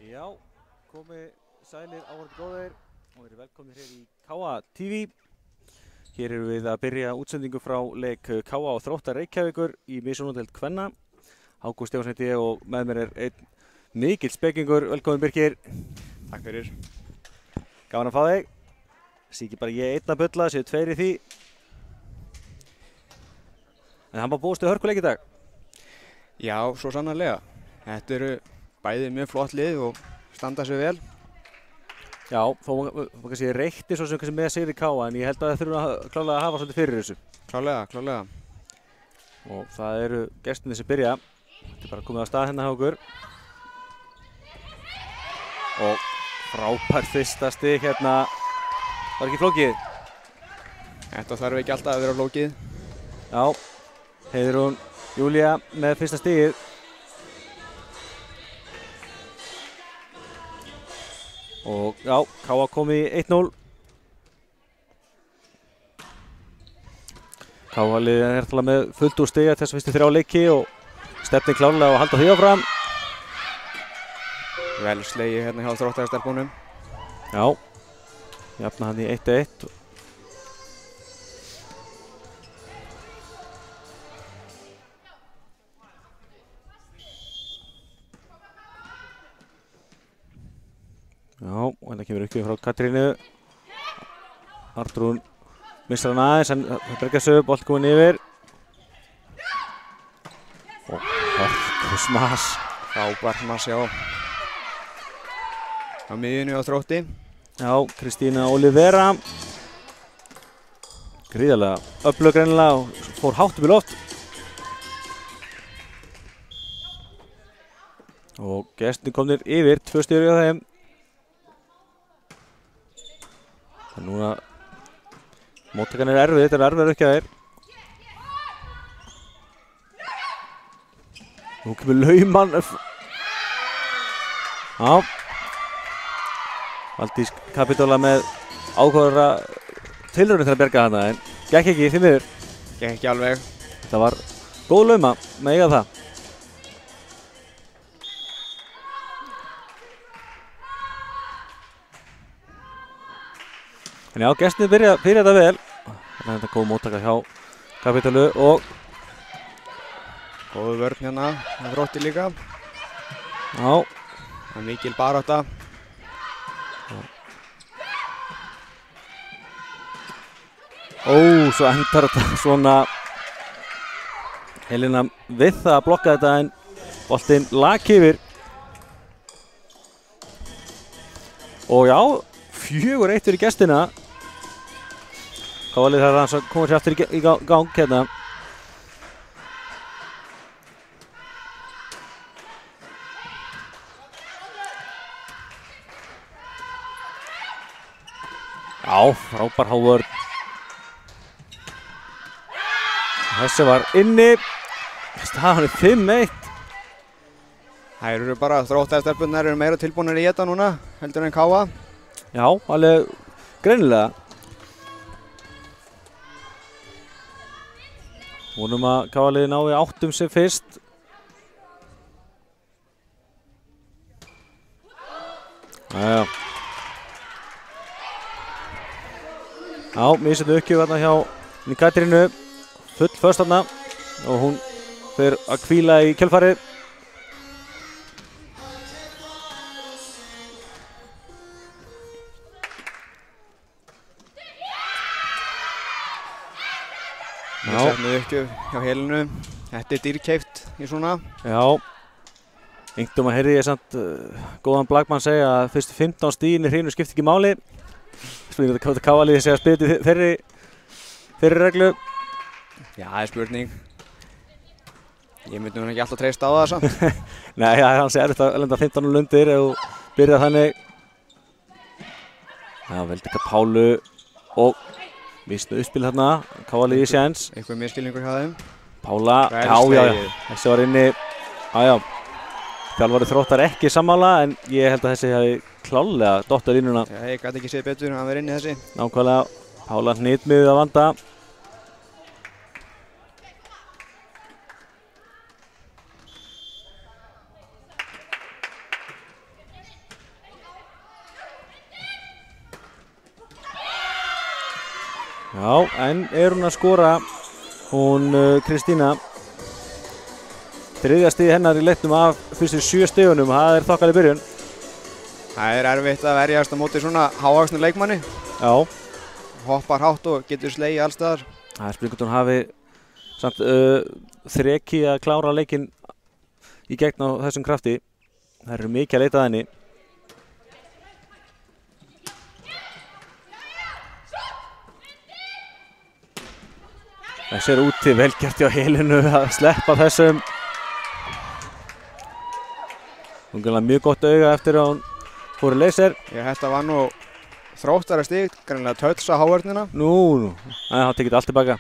Já, komið sælir áhorfendur góðir og verið velkomnir hér í KA TV. Hér erum við að byrja útsendingu frá leik KA og Þróttar Reykjavíkur í mismunadeild kvenna. Ágúst Stefánsson heiti ég og með mér er einn mikill spekingur. Velkomin Birkir. Takk fyrir. Gaman að fá þig. Sé ekki bara ég einn að bulla, séu tveir í því. En hann var búist við hörkuleik í dag. Já, svo sannarlega. Þetta eru bæði mjög flott lið og standa sig vel. Já, þó kannski reykti svo sem með sigri KA, en ég held að það þurfa klálega að hafa svolítið fyrir þessu. Klálega. Og það eru gestirnir sem byrja. Þetta er bara komið á stað hérna hjá okkur. Og frábært fyrsta stig hérna. Var ekki flókið? Þetta þarf ekki alltaf að vera flókið. Já, Heiðrún Júlía með fyrsta stigið. Og já, KA kom í 1-0. KA liðið er hérna með fullt úr stiga þess fyrstu 3 leiki og stefnir klárlega að halda því áfram. Vel slegið hérna hjá Þróttarstelpunum. Já, jafna hann í 1-1. Já, og hérna kemur uppgjöf frá Katrínu. Arnrún missar hann aðeins, en bergar sig upp, bolt komin yfir. Og hörkusmas. Frábært maður sjá. Á miðjunni á Þrótti. Já, Kristína Olivera. Gríðarlega öflug greinilega og fór hátt upp í loft. Og gestirnir komnir yfir, 2 stig á þeim. Núna móttakan er erfið, þetta er erfiðar ekki að þeir. Nú kemur Laumann. Já. Valdís Kapitola með ákváðara tilraunir til að berga hana, en gekk ekki því miður. Gekk ekki alveg. Þetta var góð lauma, með eiga það. En já, gestirnir byrja þetta vel. Þannig að þetta góð móttaka hjá Kapitolu og Góðu vörn hérna á Þrótti líka. já, Það er mikil barátta. svo endar þetta svona Helena við það að blokka þetta, en boltinn lak yfir. Og já, 4-1 fyrir gestina. Kávalið þarf að koma sér aftur í gang hérna. Já, frábær hávörn. Þessi var inni. Staðan er 5-1. Það eru bara Þróttarstelpunnar eru meira tilbúinir í þetta núna heldur en KA. Já, alveg greinilega. Vonum að KA-liðið nái 8 sem fyrst. Já, misandi uppgjöf hérna hjá Katrínu. Full föst þarna og hún fer að hvíla í kjölfarið. Setnið uppgjöf hjá Helenu. Þetta er dýrkeypt í svona. Já, einhvern heyrði ég samt góðan Blagmann segja að fyrstu 15 stigin í hreinu skipti ekki máli. Spurning hvort KA-liðið segja að spila þeirri reglu. Já, það er spurning. Ég myndi nú ekki alltaf treysta á það samt. Nei, það er hans erfitt að lenda 15 undir ef þú byrjar þannig. Já, Veldika Pálu og vísnu uppspil þarna, KA-liðið séns. Eitthvað miskilningur hjá þeim. Pála, já, þessi var inni. Já, þjálfari Þróttar ekki sammála, en ég held að þessi hafi klálega dottað línuna. Já, ég gæti ekki séð betur en hann verið inni þessi. Nákvæmlega, Pála hnitmiðið að vanda. Já, en hún að skora, hún Kristína. Þriðja stig hennar í leiknum af fyrstu 7 stigunum, það þokkaleg byrjun. Það erfitt að verjast á móti svona hávaxnu leikmanni. Já. Hoppar hátt og getur slegið alls staðar. Það spurning hvort hún hafi samt þreki að klára leikinn í gegn á þessum krafti. Það eru mikið að leita að henni. Þessi úti, vel gert hjá Helenu að sleppa þessum. Hún gæla mjög gott auga eftir að hún fór í laser. Þetta var nú Þróttara stig, greinlega touch á hávörnina. Nú, það tekið allt tilbaka.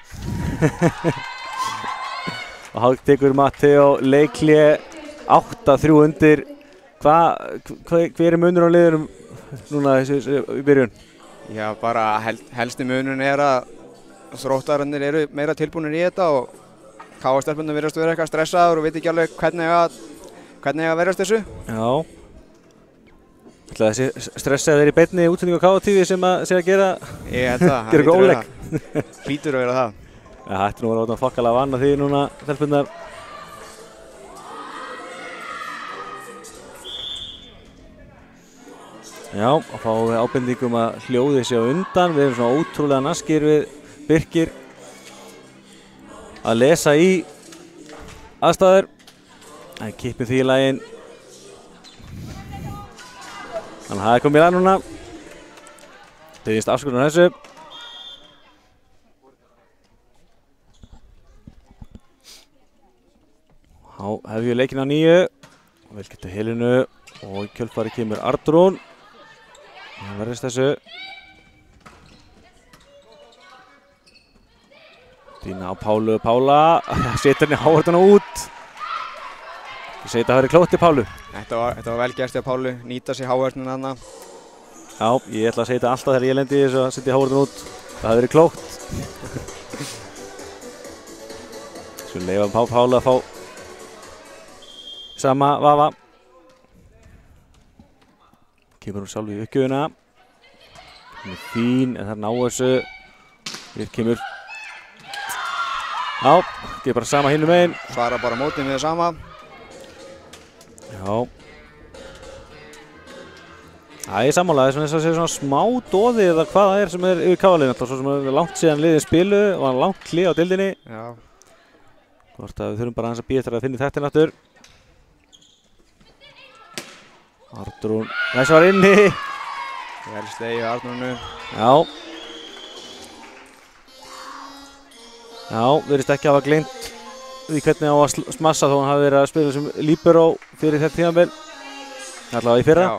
Og þá tekur Matteo leikhlé 8-3 undir. Hver munur á liðunum núna í byrjun? Já, bara helsti munurinn að Þróttararnir eru meira tilbúinir í þetta og KA-stelpunum virðast vera eitthvað stressaður og veit ekki alveg hvernig að verjast þessu. Já. Þessi stressaði þeir í beinni útsendingu á KA-TV sem að gera góðleik. Hlýtur að vera það. Ja, þetta nú var þokkalega vann að því núna, stelpunnar. Já, að fá ábendingum að hljóði sé á undan. Við erum svona ótrúlega naskir við Birkir að lesa í aðstæður. Það kippir því í laginn. Þannig að það komið í lag núna. Beðist afsökunar á þessu. Þá hefjum við leikinn á 9. Vel getur Helenu og í kjölfari kemur Arnrún. Það verðist þessu. Dína á Pála. Setur henni hávörðuna út. Ég segi þetta hafi verið klókt í Pálu. Þetta var vel gert hjá Pálu, nýta sér hávörðuna þarna. Já, ég ætla að segja þetta alltaf þegar ég lendi í þessu að setja hávörðuna út. Það hafi verið klókt. Svo leifa Pálu að fá sama vafa. Kemur hún sjálf í uppgjöfuna. Hún er fín en það ná þessu. Hér kemur. Já, þetta er bara sama hinum megin. Svara bara mótið með það sama. Já. Það er sammála, þess að það sé svona smá doði eða hvað það er sem er yfir KA-liðinu alltaf. Svo sem er langt síðan liðin spilu og hann langt hlé á deildinni. Já. Hvort að við þurfum bara aðeins að bíða eftir að finna þetta aftur. Arnrún, þessi var inni. Vel slegið á Arnrúnu. Já. Já, virðist ekki hafa gleymt því hvernig á að smassa þó hann hafi verið að spila sem líberó fyrir þetta tímabil. Allavega í fyrra. Já.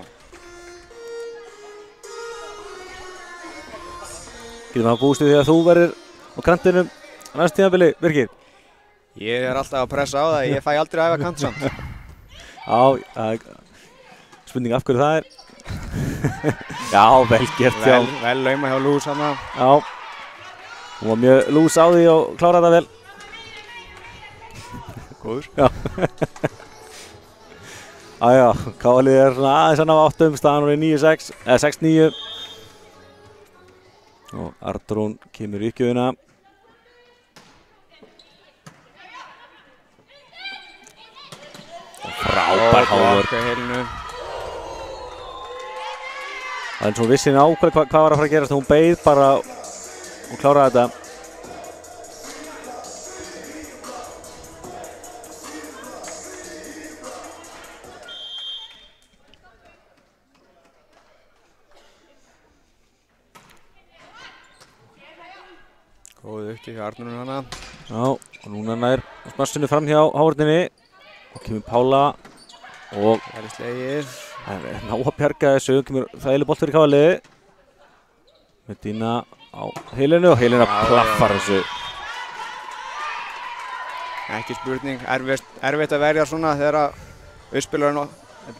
Getum við að búast við því að þú verður á kantinum á næsta tímabili, Birkir? Ég er alltaf að pressa á það, ég fæ aldrei að æfa kant samt. Já, spurning af hverju það er. Já, vel gert hjá. Vel lauma hjá Lús hana. Já. Hún var mjög lús á því og kláraði það vel. Góður. Já. Já, KA-liðið er svona aðeins hann af 8, staðan hún er 9-6, eða 6-9. Og Arnrún kemur í uppgjöfuna. Frábær hávörð. Það er eins og hún vissi nákvæmlega hvað var að fara að gerast. Hún beið bara og kláraði þetta. Góð uppgjöf hjá Arnrúnu hana. Já, og núna nær smassinu fram hjá hávörðinni. Og kemur Pála og Vel slegið. ná að bjarga þessu. Kemur þægileg bolt fyrir KA-liðið. Með Dína á Helenu og Helena plaffar þessu. Ekki spurning, erfitt að verja svona þegar uppspilarinn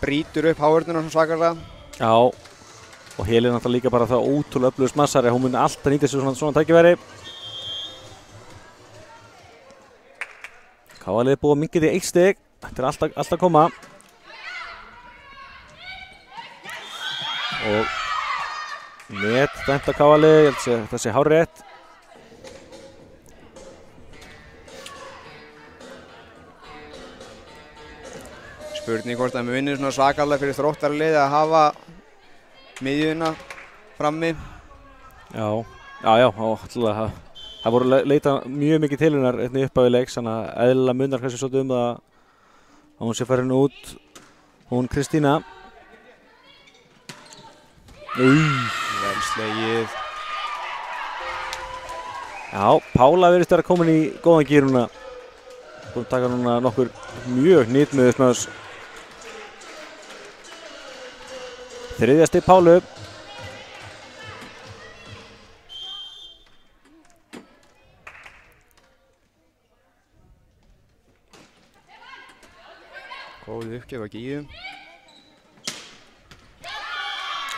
brýtur upp hávörðuna svona svakalega. Já, og Helena náttúrulega líka bara það ótrúlega öflugur smassari. Hún mun alltaf nýta sér svona tækifæri. KA-liðið búið að minnka því 1 stig. Þetta er alltaf að koma. Og net dæmt að KA-liðið, ég held að það sé hárrétt. spurning hvort það munir svona svakalega fyrir Þróttaraliðið að hafa miðjuna frammi. Já, alltaf það voru leita mjög mikið til hennar í upphafi leiks, þannig að eðlilega munar kannski svolítið það að hún sé farin út, hún Kristína. Vel slegið. Já, Pála virðist vera komin í góðan gír núna. Búin að taka núna nokkur mjög hnitmiðuð smöðs. Þriðja stig Pálu. Góð uppgjöf að Gíu.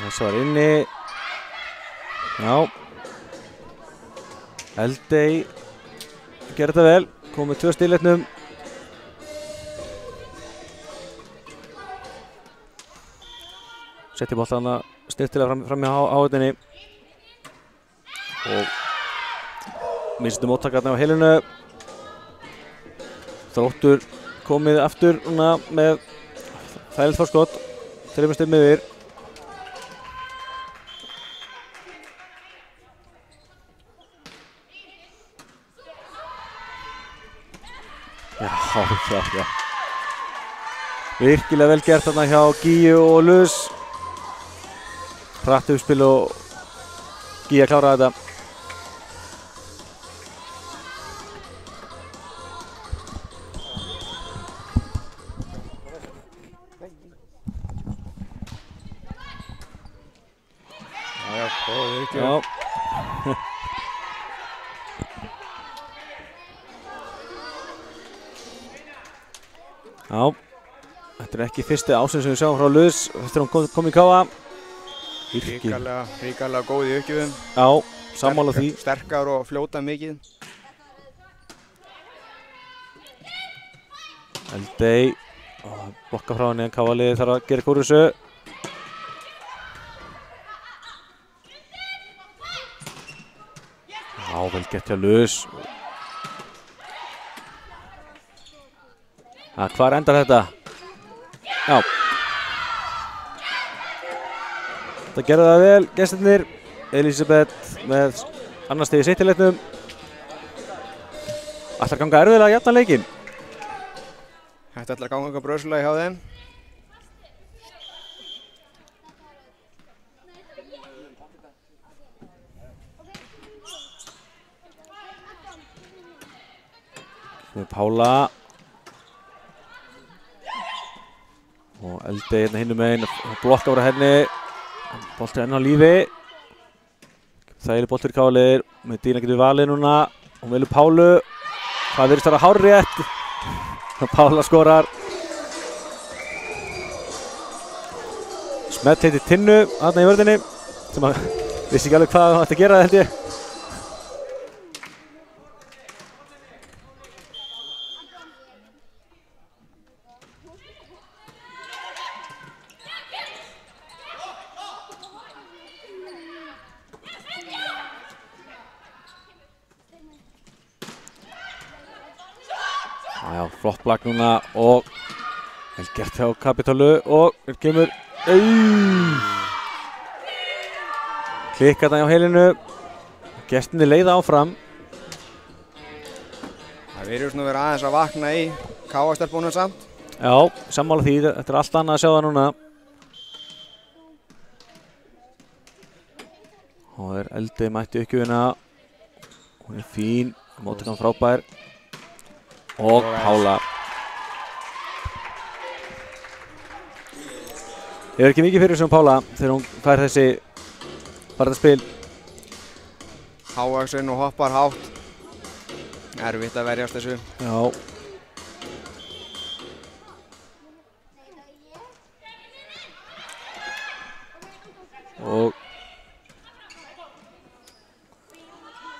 Þessi var inni. Já. Eldey gerði þetta vel, kom með 2 stig í leiknum. Setti boltana snirtilega fram í áhautinni. Og misstu móttakarna á heilinu. Þróttur komið aftur núna með þægilegt forskot, 3 stigum yfir. Já. Virkilega vel gert þarna hjá Gíu og Luz. Hratt uppspil og Gíu kláraði þetta. Já. Já, þetta ekki fyrsti ásinn sem við sjáum frá Luz eftir að hún kom í Káa. Ríkarlega góð í uppgjöfum. Já, sammála því. Sterkar og fljóta mikið. Eldey, blokka frá henni en Káa-liðið þarf að gera úr þessu. Já, vel gert hjá Luz. Hvar endar þetta? Já. Þetta gerði það vel, gestirnir. Elisabeth með annars stig í sitt í leiknum. Ætlar að ganga erfiðlega að jafna leikinn. Þetta ætlar að ganga eitthvað brösulega hjá þeim. Með Pála. Og Eldey hérna hinum meginn, blokka frá henni. Bolti enn á lífi. Þægileg bolti fyrir Káa-liðið. Medina getur valið núna. Hún velur Pálu. Það virðist vera hárrétt. Pála skorar. Smett heitir Tinnu þarna í vörðinni. Sem að vissi ekki alveg hvað hann ætti að gera held ég. Já, flott blakk núna og vel gert hjá Kapítólu og kemur klikka þarna hjá heilinu. Gestinni leiða áfram. Það virðist nú vera aðeins að vakna í Káa-stelpunum samt. Já, sammála því, þetta allt annað að sjá það núna. Og Eldey mætti uppgjöfina. Hún fín, móttökan frábær. Og Pála. Ég ekki mikið fyrir þessum Pála þegar hún fær þessi spil. Hávaxinn og hoppar hátt. Erfitt að verjast þessu. Já. Og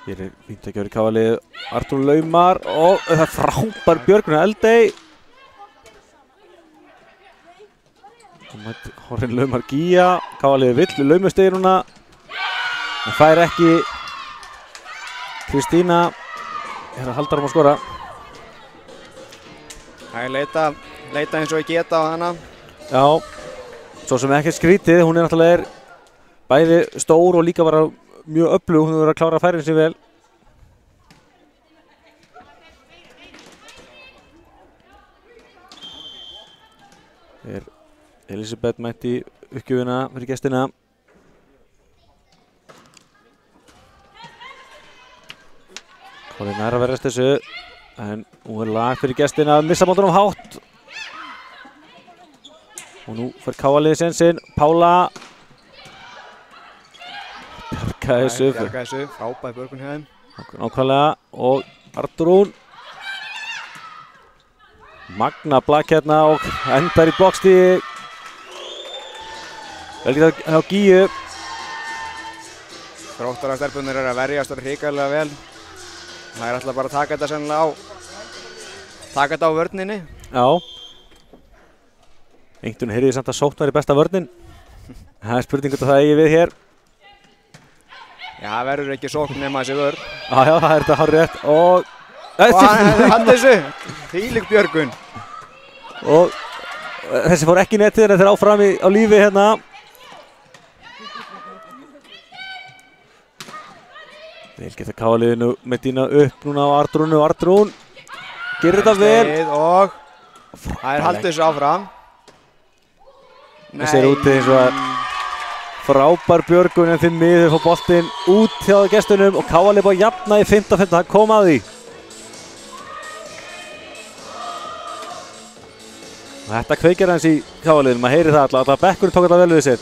hér fínt að gera í Káa-liðið. Artúr laumar og það er frábær björgun af Eldey. Horfinn laumar Gíja. Káa-liðið vill laumustegir núna. Það fær ekki. Kristína er að halda um að skora. Það er leita leita eins og ég geta á hana. Já, svo sem ekki skrítið, hún náttúrulega bæði stór og líka bara mjög öflug, hún verður að klára færin sig vel. Elisabeth mætti uppgjöfuna fyrir gestina. Káli nær að verðast þessu, en hún lag fyrir gestina að missa mótunum hátt. Og nú fyrir Káaliði sensinn, Pála. Bjargaði þessu. Frábæð björgun hjá þeim. Nákvæmlega, og Arturún. Magna blakk hérna og endar í blokkstigi. Velgið á Gíu. Þróttarastelpunir að verjast og hrikalega vel. Það alltaf bara að taka þetta sennilega á vörninni. Já. Engtun heyrði samt að sókn væri besta vörnin. Það spurning hvort það eigi við hér. Já, það verður ekki sókn nema þessi vörn. Já, það þetta hárrétt og... Hann þessu! Þvílík björgun. Og þessi fór ekki netið en þeir áfram á lífi hérna. Vel geta Káaliðinu með dýna upp núna á Arturúnu og Arturún gerir þetta vel. Og það haldið þessu áfram. Það ser út eins og að frábær björgun en því miður fór boltinn út hjá gestunum og Káali búið að jafna í 15-15, það kom að því. Og þetta kveikir hans í Káaliðinu, maður heyri það alltaf bekkurinn tók alltaf vel við sér.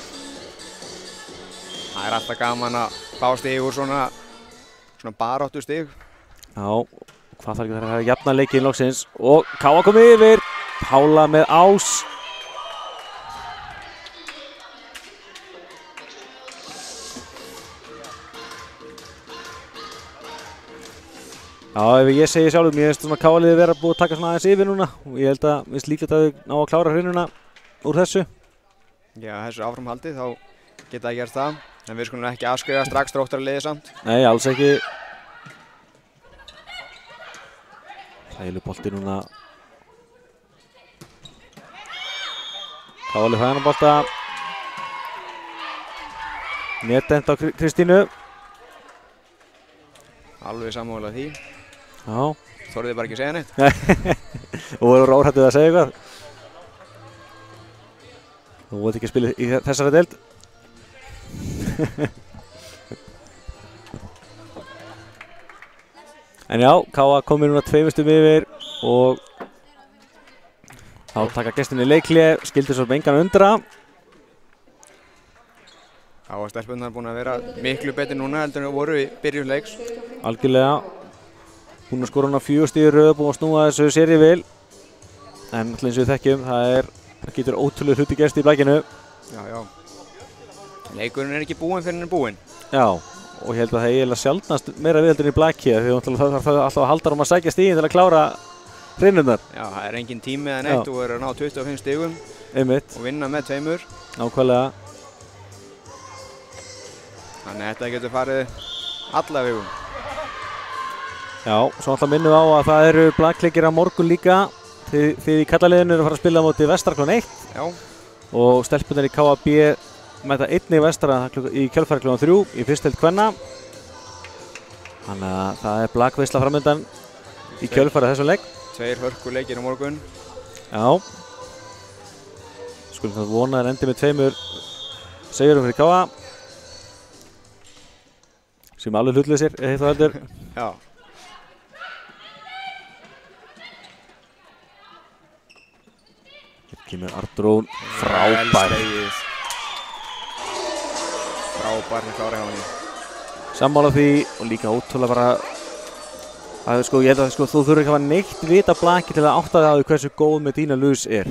Það alltaf gaman að fá stig úr svona baráttu stig. Já, hvað þarf ekki það að jafna leikinn loksins og Káa komið yfir, Pála með ás. Já, ef ég segi sjálfum, ég finnst svona Káaliði vera búið að taka svona aðeins yfir núna og ég held að minnst líklegt að þau ná að klára hraununa úr þessu. Já, þessu áframhaldi þá geta það gert það, en við skulum ekki afskrifa strax Þróttaraliðið samt. Nei, alls ekki. Þægileg bolti núna. Káali hægna bolta. Netend á Kristínu. Alveg sammála því. Já. Þorðið bara ekki að segja neitt. Og voru ráðhættið að segja eitthvað. Þú veit ekki að spila í þessari deild. En já, Káa komið núna 2 stigum yfir og þá taka gestinni leikhlé, skildi svo með engan undra. Káa stelpunnar búin að vera miklu betur núna heldur en voru í byrjun leiks. Algjörlega. Búin að skora hana 4 stig í röð, búin að snúa þessu séri vil. En alltaf eins og við þekkjum, það getur ótrúlega hluti gerst í blækinu. Já, já. Leikurinn ekki búinn fyrir hann búinn. Já, og ég held að það eiginlega sjaldnast meira viðheldur í blæki því það þarf alltaf að halda að sækja stigin til að klára hreinunar. Já, það engin tími eða neitt og verður að ná 25 stigum. Einmitt. Og vinna með 2. Nákvæmlega. Þannig að þetta getur farið alla vegum. Já, svo alltaf minnum við á að það eru blækleikir á morgun líka. Þið í kallaliðinu eru að fara að spila móti Vestra kl. 1. Já. Og stelpunar í KAB mæta einnig Vestra í kjölfari kl. 3 í fyrstu deild kvenna. Þannig að það er blakveisla framöndan í kjölfari þessum leik. 2 hörkuleikir á morgun. Já. Skulum það vona að endi með 2 sigurum fyrir KAB. Sem alveg hlutlausir, heitt og heldur. Já. Hér kemur Arturún, frábær. Frábær með klára hjá henni. Sammála því og líka ótrúlega bara að ég held að þú þurfir ekki að hafa neitt vita blaki til að átta þig á því hversu góð Medina Luz er.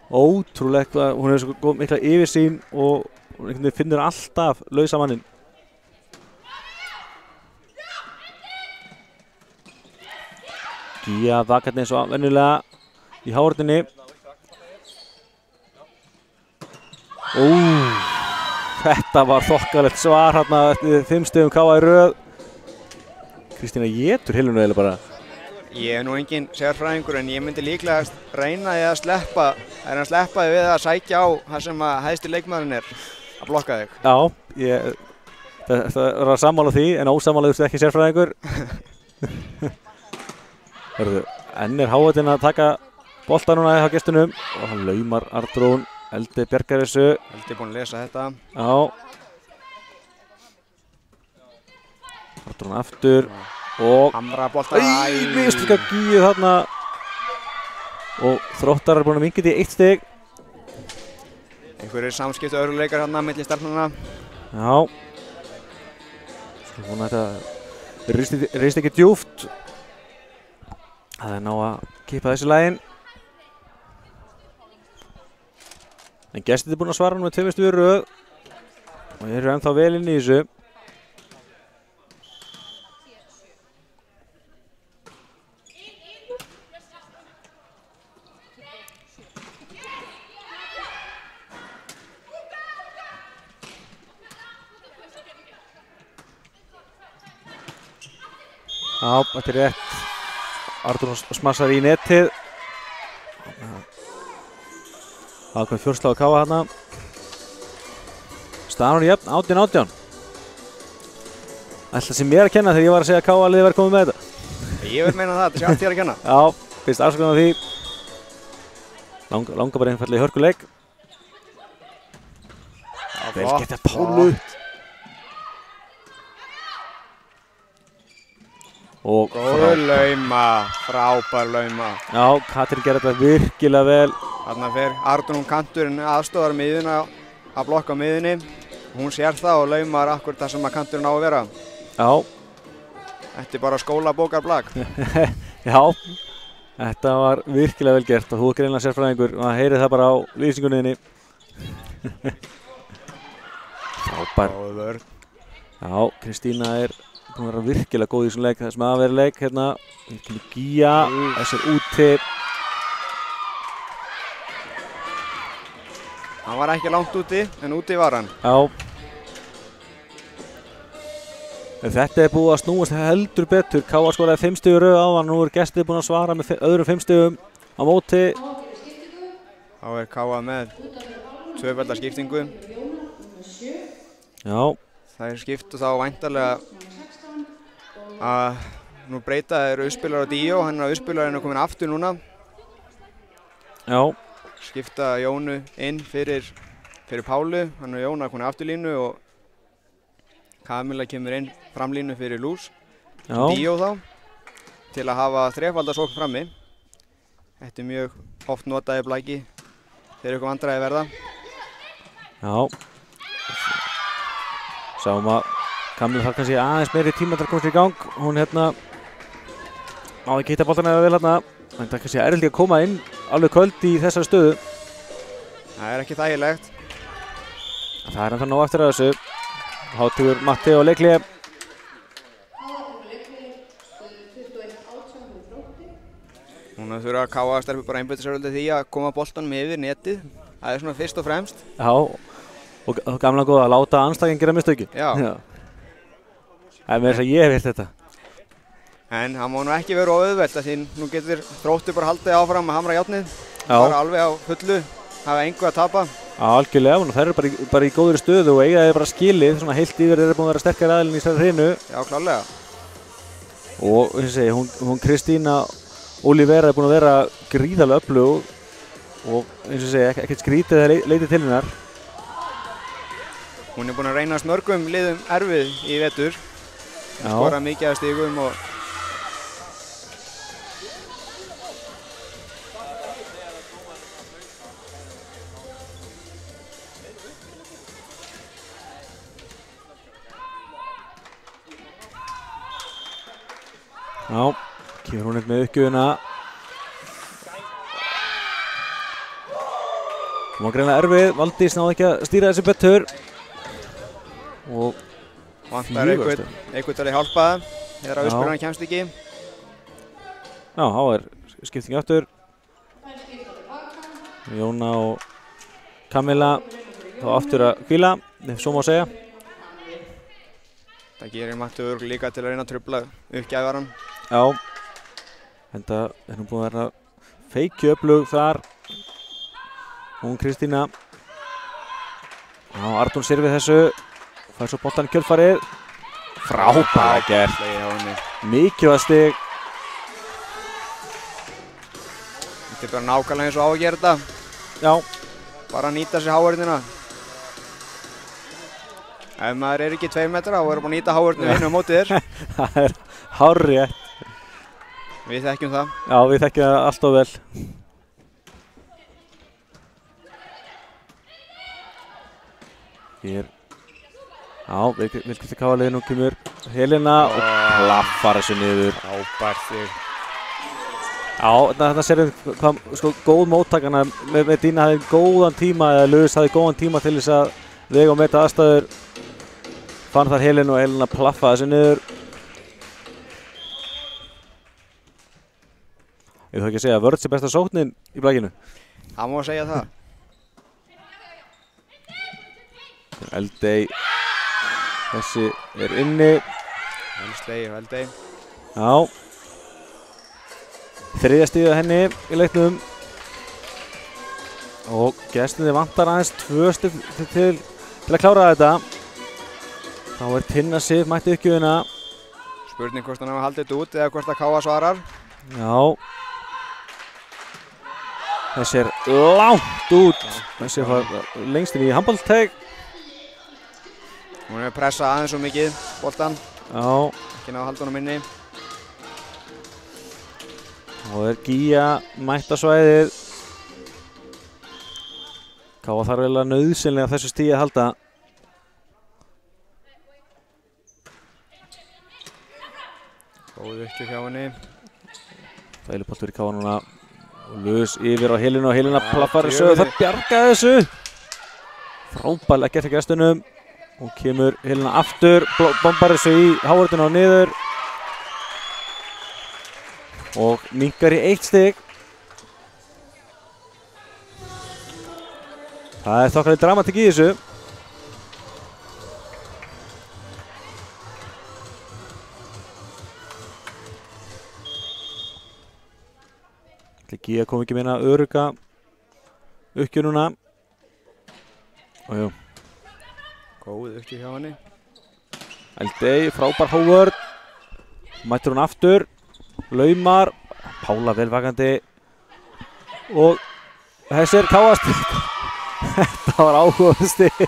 Ótrúlega, hún hefur svo góð mikla yfirsýn og hún finnur alltaf lausa manninn. Gía vakarni eins og venjulega í hárunni. Þetta var þokkalegt svar hérna eftir 5 stigum KA í röð. Kristína étur hiluna eiginlega bara. Ég er nú engin sérfræðingur en ég myndi líklegast reyna því að sleppa því við að sækja á það sem að hæsti leikmaðurinn er að blokka þig. Já, það er að sammála því en ósammála þú ekki sérfræðingur. Hörðu, enn er Hávatinn að taka bolta núna á gestunum og hann laumar Arnrún, Eldi bjargar þessu. Eldi búinn að lesa þetta. Já. Arnrún aftur og hamra bolta. Mistlika gíu þarna og Þróttar er búin að minnka í 1 stig. Einhverjir samskipti öruleikar hérna milli stelpnanna. Já. Svo vona þetta reist ekki djúpt. Það er ná að kippa þessi laginn. En gestir er búin að svara hann með 2 stuður röð og þeir eru ennþá vel inn í þessu. Já, þetta er rétt. Arnrún smassar í netið. Það kom fjórslag að káa þarna. Staðan er jöfn, 18-18. Ætla sem mér að kenna þegar ég var að segja að káa liðið var komið með þetta. Ég vil meina það, þetta sé allt þér að kenna. Já, fyrst afsökunar á því. Langar bara einfallega í hörkuleik. Vel gett að Pálu. Og góður lauma, frábær lauma. Já, Katrín gerði þetta virkilega vel. Þarna fer Arnrún kanturinn aðstofar miðuna að blokka miðunni. Hún sér það og laumar akkur það sem að kanturinn á að vera. Já. Þetta er bara skólabókarblag. Já, þetta var virkilega vel gert og þú er greinilega sérfræðingur og það heyrið það bara á lýsingunniðinni. Frábær. Góður. Já, Kristína er búin að vera virkilega góð í þessum leik, þessum aðveri leik hérna. Gíja, þessar úti. Hann var ekki langt úti, en úti var hann. Já. Þetta er búið að snúast heldur betur. Káa skoraði 5 stigur röð áðan, nú er gestir búin að svara með öðrum 5 stigum á móti. Þá er Káa með 2-felda skiptingu. Já. Það er skiptu þá væntanlega að nú breyta þeir auðspilar á Díó, hann er á auðspilarinn og komin aftur núna. Já. Skipta Jónu inn fyrir Pálu, hann og Jóna komin afturlínu og Kamila kemur inn framlínu fyrir Lús. Díó þá, til að hafa 3-falda sókn frammi. Þetta er mjög oft notaði blæki þegar eitthvað vandræði verða. Já. Sáum að Kamila þarf kannski aðeins meiri tíma til að komast í gang. Hún hérna á ekki hitta boltan eða vel hérna. En það er kannski erfitt að koma inn alveg köld í þessari stöðu. Það er ekki þægilegt. Það er ennþá nóg eftir að þessu. Hátíður Matti og Leikli. Núna þurfa að Káa stelpur bara einbeita sér því að koma boltanum yfir netið. Það er svona fyrst og fremst. Já, og gamla góða að láta andstæðinginn gera mistöki. Já. Það er með þess að ég hef heyrt þetta. En það má nú ekki vera auðvelt því nú getur Þróttur bara haldið áfram að hamra járnið. Bara alveg á fullu, hafa engu að tapa. Já, algjörlega, og þær eru bara í góðri stöðu og eiga þeir bara skilið, svona heilt yfir þeir eru búin að vera sterkari aðilinn í þessari hrinu. Já, klárlega. Og eins og segi, hún Kristína Olivera er búin að vera gríðarlega öflug og eins og segi, ekkert skrítið þegar leitið til hennar. Hún er búin að reynast mörgum liðum erfið í vetur. Skora mikið af stigum og Já, kemur hún með uppgjöfuna. Hún var greinlega erfið, Valdís náði ekki að stýra þessi betur. Og vantar einhvern til að hjálpa þegar auðspilarinn kemst ekki. Já, þá er skipting aftur. Jóna og Kamila þá aftur að hvíla, ef svo má segja. Það gerir Matti líka til að reyna að trufla uppgæfaran. Já. Enda er hún búin að vera feikju öflug þar. Hún Kristína. Já, Arnún sér við þessu. Fær svo boltan í kjölfarið. Frábæra gert. Mikilvægt stig. Þetta er bara nákvæmlega eins og á að gera þetta. Já. Bara að nýta sér hávörðina. Ef maður er ekki 2 metra þá verður bara að nýta hávörðinu inn á móti þér. Það er hárrétt. Við þekkjum það. Já, við þekkjum það alltof vel. Hér. Já, vilkvæmstu KA-liðið nú kemur Helena og klappar þessu niður. Frábært þig. Já, þetta sér við hvað sko, góð móttakana með Dína hafði góðan tíma eða Lewis hafði góðan tíma til þess að vega og meta aðstæður. Fann þar Helena og Helena plaffa þessu niður. Ég þarf ekki að segja að Vörð sé besta sóknin í blakinu. Það má segja það. Eldey. Þessi er inni. Eldey. Já. Þriðja stigið henni í leiknum. Og gestinni vantar aðeins 2 stig til að klára þetta. Þá er Tinna Sif mætti uppgjöfina. Spurning hvort hann hafa haldið þetta út eða hvort að KA svarar. Já. Þessi er langt út. Þessi er lengst inn í handboltteig. Hún hefur pressað aðeins svo mikið, boltan. Já. Ekki náðu að halda honum inni. Og er Gíja mætt á svæðið. KA þarf vel að nauðsynlega þessu stigi að halda. Góð uppgjöf hjá henni. Þægileg boltur í KA núna. Og Lewis yfir á Helena og Helena plaffar þessu. Það bjargaði þessu. Frábærlega gert í gestunum. Hún kemur Helena aftur, bombar þessu í hávörðina og niður. Og minnkar í 1 stig. Það er þokkalega dramatík í þessu. Gíja kom ekki meina örugga uppgjöruna. Og jú. Góð uppgjöf hjá henni. Eldey, frábær hávörð. Mættur hún aftur. Laumar. Pála velvakandi. Og þessi er KA-stig. Þetta var áhugastig.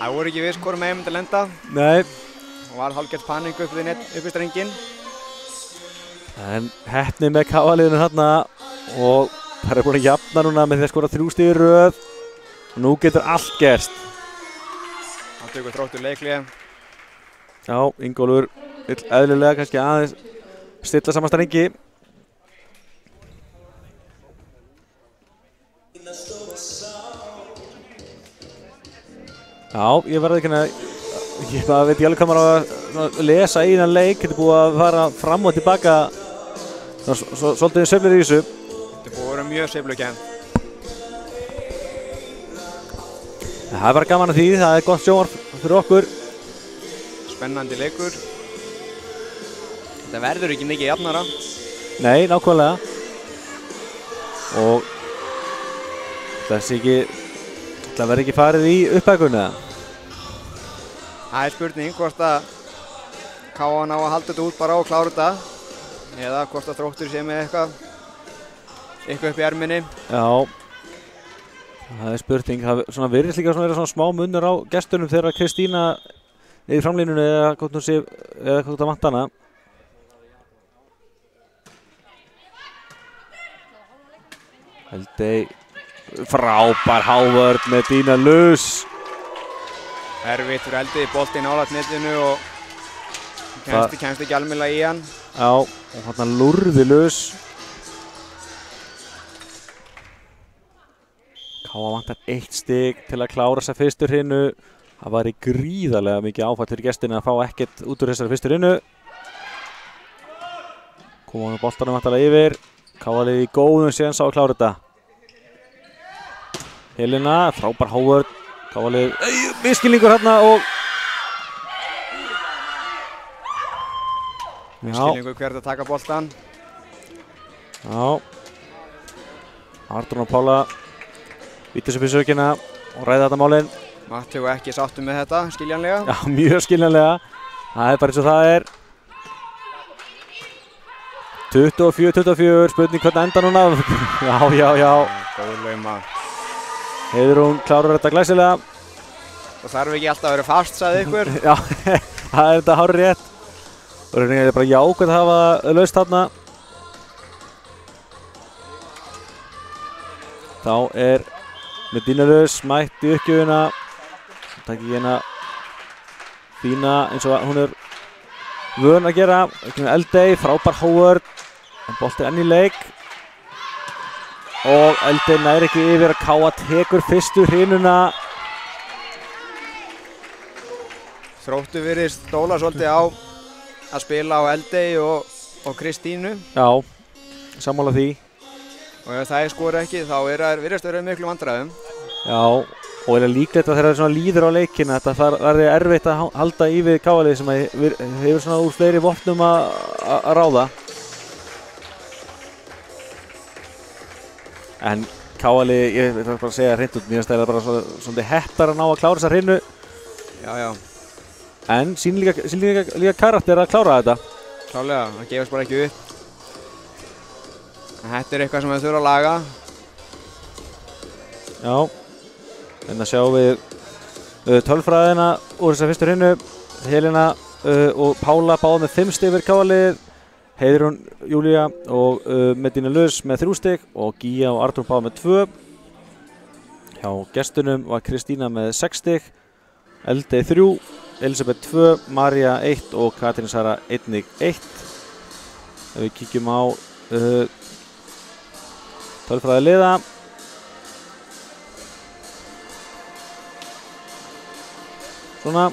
Það voru ekki viss hvorum megin myndi lenda. Nei. Það var hálfgert paník upp við strenginn. En heppni með KA-liðinu þarna. Og það er búin að jafna núna með því að skora 3 stig í röð. Og nú getur allt gerst. Það tökur Þróttur leikliða. Já, Ingólfur vill eðlilega kannski aðeins stilla saman strengi. Já, ég verði ekki að ég veit ekki alveg hvað maður að lesa í þennan leik. Þetta er búið að fara fram og tilbaka svolítið sveiflur í þessu. Þetta er búið að vera mjög sveiflukennt. Það er bara gaman að því, það er gott sjónvarp fyrir okkur. Spennandi leikur. Þetta verður ekki mikið jafnara. Nei, nákvæmlega. Og það verður ekki farið í uppbækuna. Það er spurning hvort að KA ná að halda þetta út bara og klára þetta. Eða hvort að Þróttur sé með eitthvað upp í erminni. Já. Það er spurning. Það virðist líka vera svona smá munur á gestunum þegar Kristína er í framlínunni eða hvort hún sé eða hvort það vant hana. Eldey, frábær hávörð með Dína Lewis. Erfitt fyrir Eldey, boltinn nálægt netinu og kemst ekki almennilega í hann. Já, og hann lúrði Lewis. KA vantar 1 stig til að klára þessa fyrstu hrinu. Það væri gríðarlega mikið áfall fyrir gestina að fá ekkert út úr þessari fyrstu hrinu. Koma hann á boltanum vantarlega yfir. KA-liðið í góðum séns á að klára þetta. Helena, frábær hávörð. KA-liðið, misskilningur hérna og Skilningu hvert að taka boltan. Já. Arnór og Pála vítis upp í sökina og ræða þetta málin. Matteo ekki sáttur með þetta, skiljanlega. Já, mjög skiljanlega. Það bara eins og það 24-24, spurning hvernig enda núna. Já. Góð lauma. Heiðrún klárar þetta glæsilega. Það þarf ekki alltaf að vera fast, sagði ykkur. Já, það þetta hárið rétt. Og það er bara jákvæmt að hafa laust þarna. Þá Medina Laus mætt í uppgjöfuna. Það ekki hérna fína eins og hún vön að gera. Eldey, frábær Howard. En bolti enn í leik. Og Eldey nær ekki yfir að Káa tekur fyrstu hrinuna. Þróttur virðist stóla svolítið á að spila á Eldey og Kristínu. Já, sammála því. Og ef það skora ekki þá virðist vera miklu vandræðum. Já, og líklegt að þegar það svona líður á leikina þetta verði erfitt að halda í við Káa-liðið sem hefur svona úr fleiri vopnum að ráða. En Káa-liðið, ég vil bara segja hreint út, mér finnst það bara svona heppar að ná að klára þessa hrinu. Já. En sín líka karakter að klára þetta. Klálega, það gefast bara ekki upp. Þetta eitthvað sem við þurfum að laga. Já, en að sjá við tölfræðina úr þessar fyrstu hrinu. Helena og Pála báða með 5 stig fyrir Káa-liðið. Heiðrún Júlía og Medina Laus með 3 stig og Gíja og Arnór báða með 2. Hjá gestunum var Kristína með 6 stig, Eldey 3, Elisabeth 2, María 1 og Katrín Sara 1. Ef við kíkjum á tölfræði liða. Svona,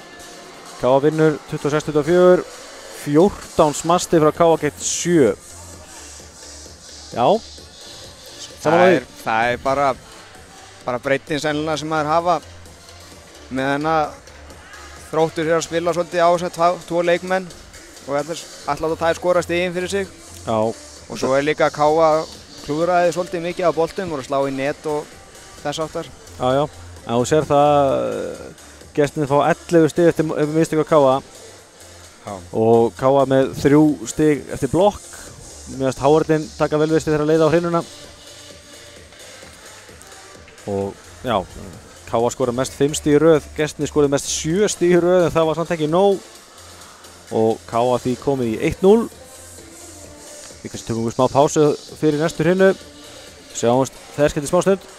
Káa vinnur 26-24, 14 smasti frá Káa gegn 7. Já, það bara breytin sennilega sem maður hafa með að Þróttur að spila svolítið á þess 2 leikmenn og alltaf það skora stigin fyrir sig. Já. Og svo líka Káa klúðraði svolítið mikið á boltum og slá í net og þess áttar. Já, en þú sér það gestinni fá 11 stig eftir mistök á Káa. Já. Og Káa með 3 stig eftir blokk. Mér finnst Howardinn taka vel við stig þegar að leiða á hrinuna. Og já, Káa skora mest 5 stig í röð, gestinni skoraði mest 7 stig í röð en það var samt ekki nóg. Og Káa því komið í 1-0. Við kannski tökum smá pásu fyrir næstu hrinu. Sjáumst þegar skemmti smá stund.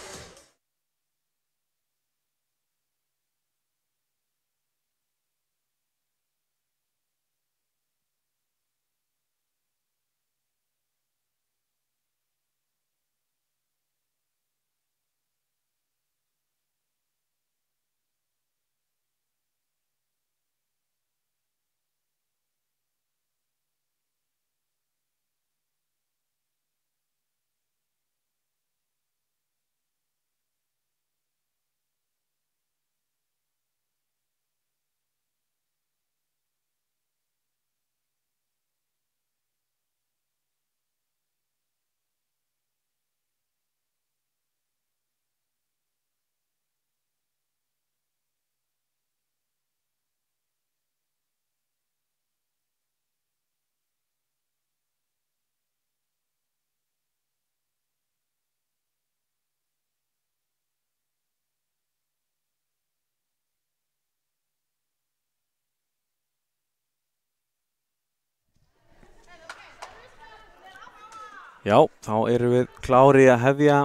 Já, þá erum við klári að hefja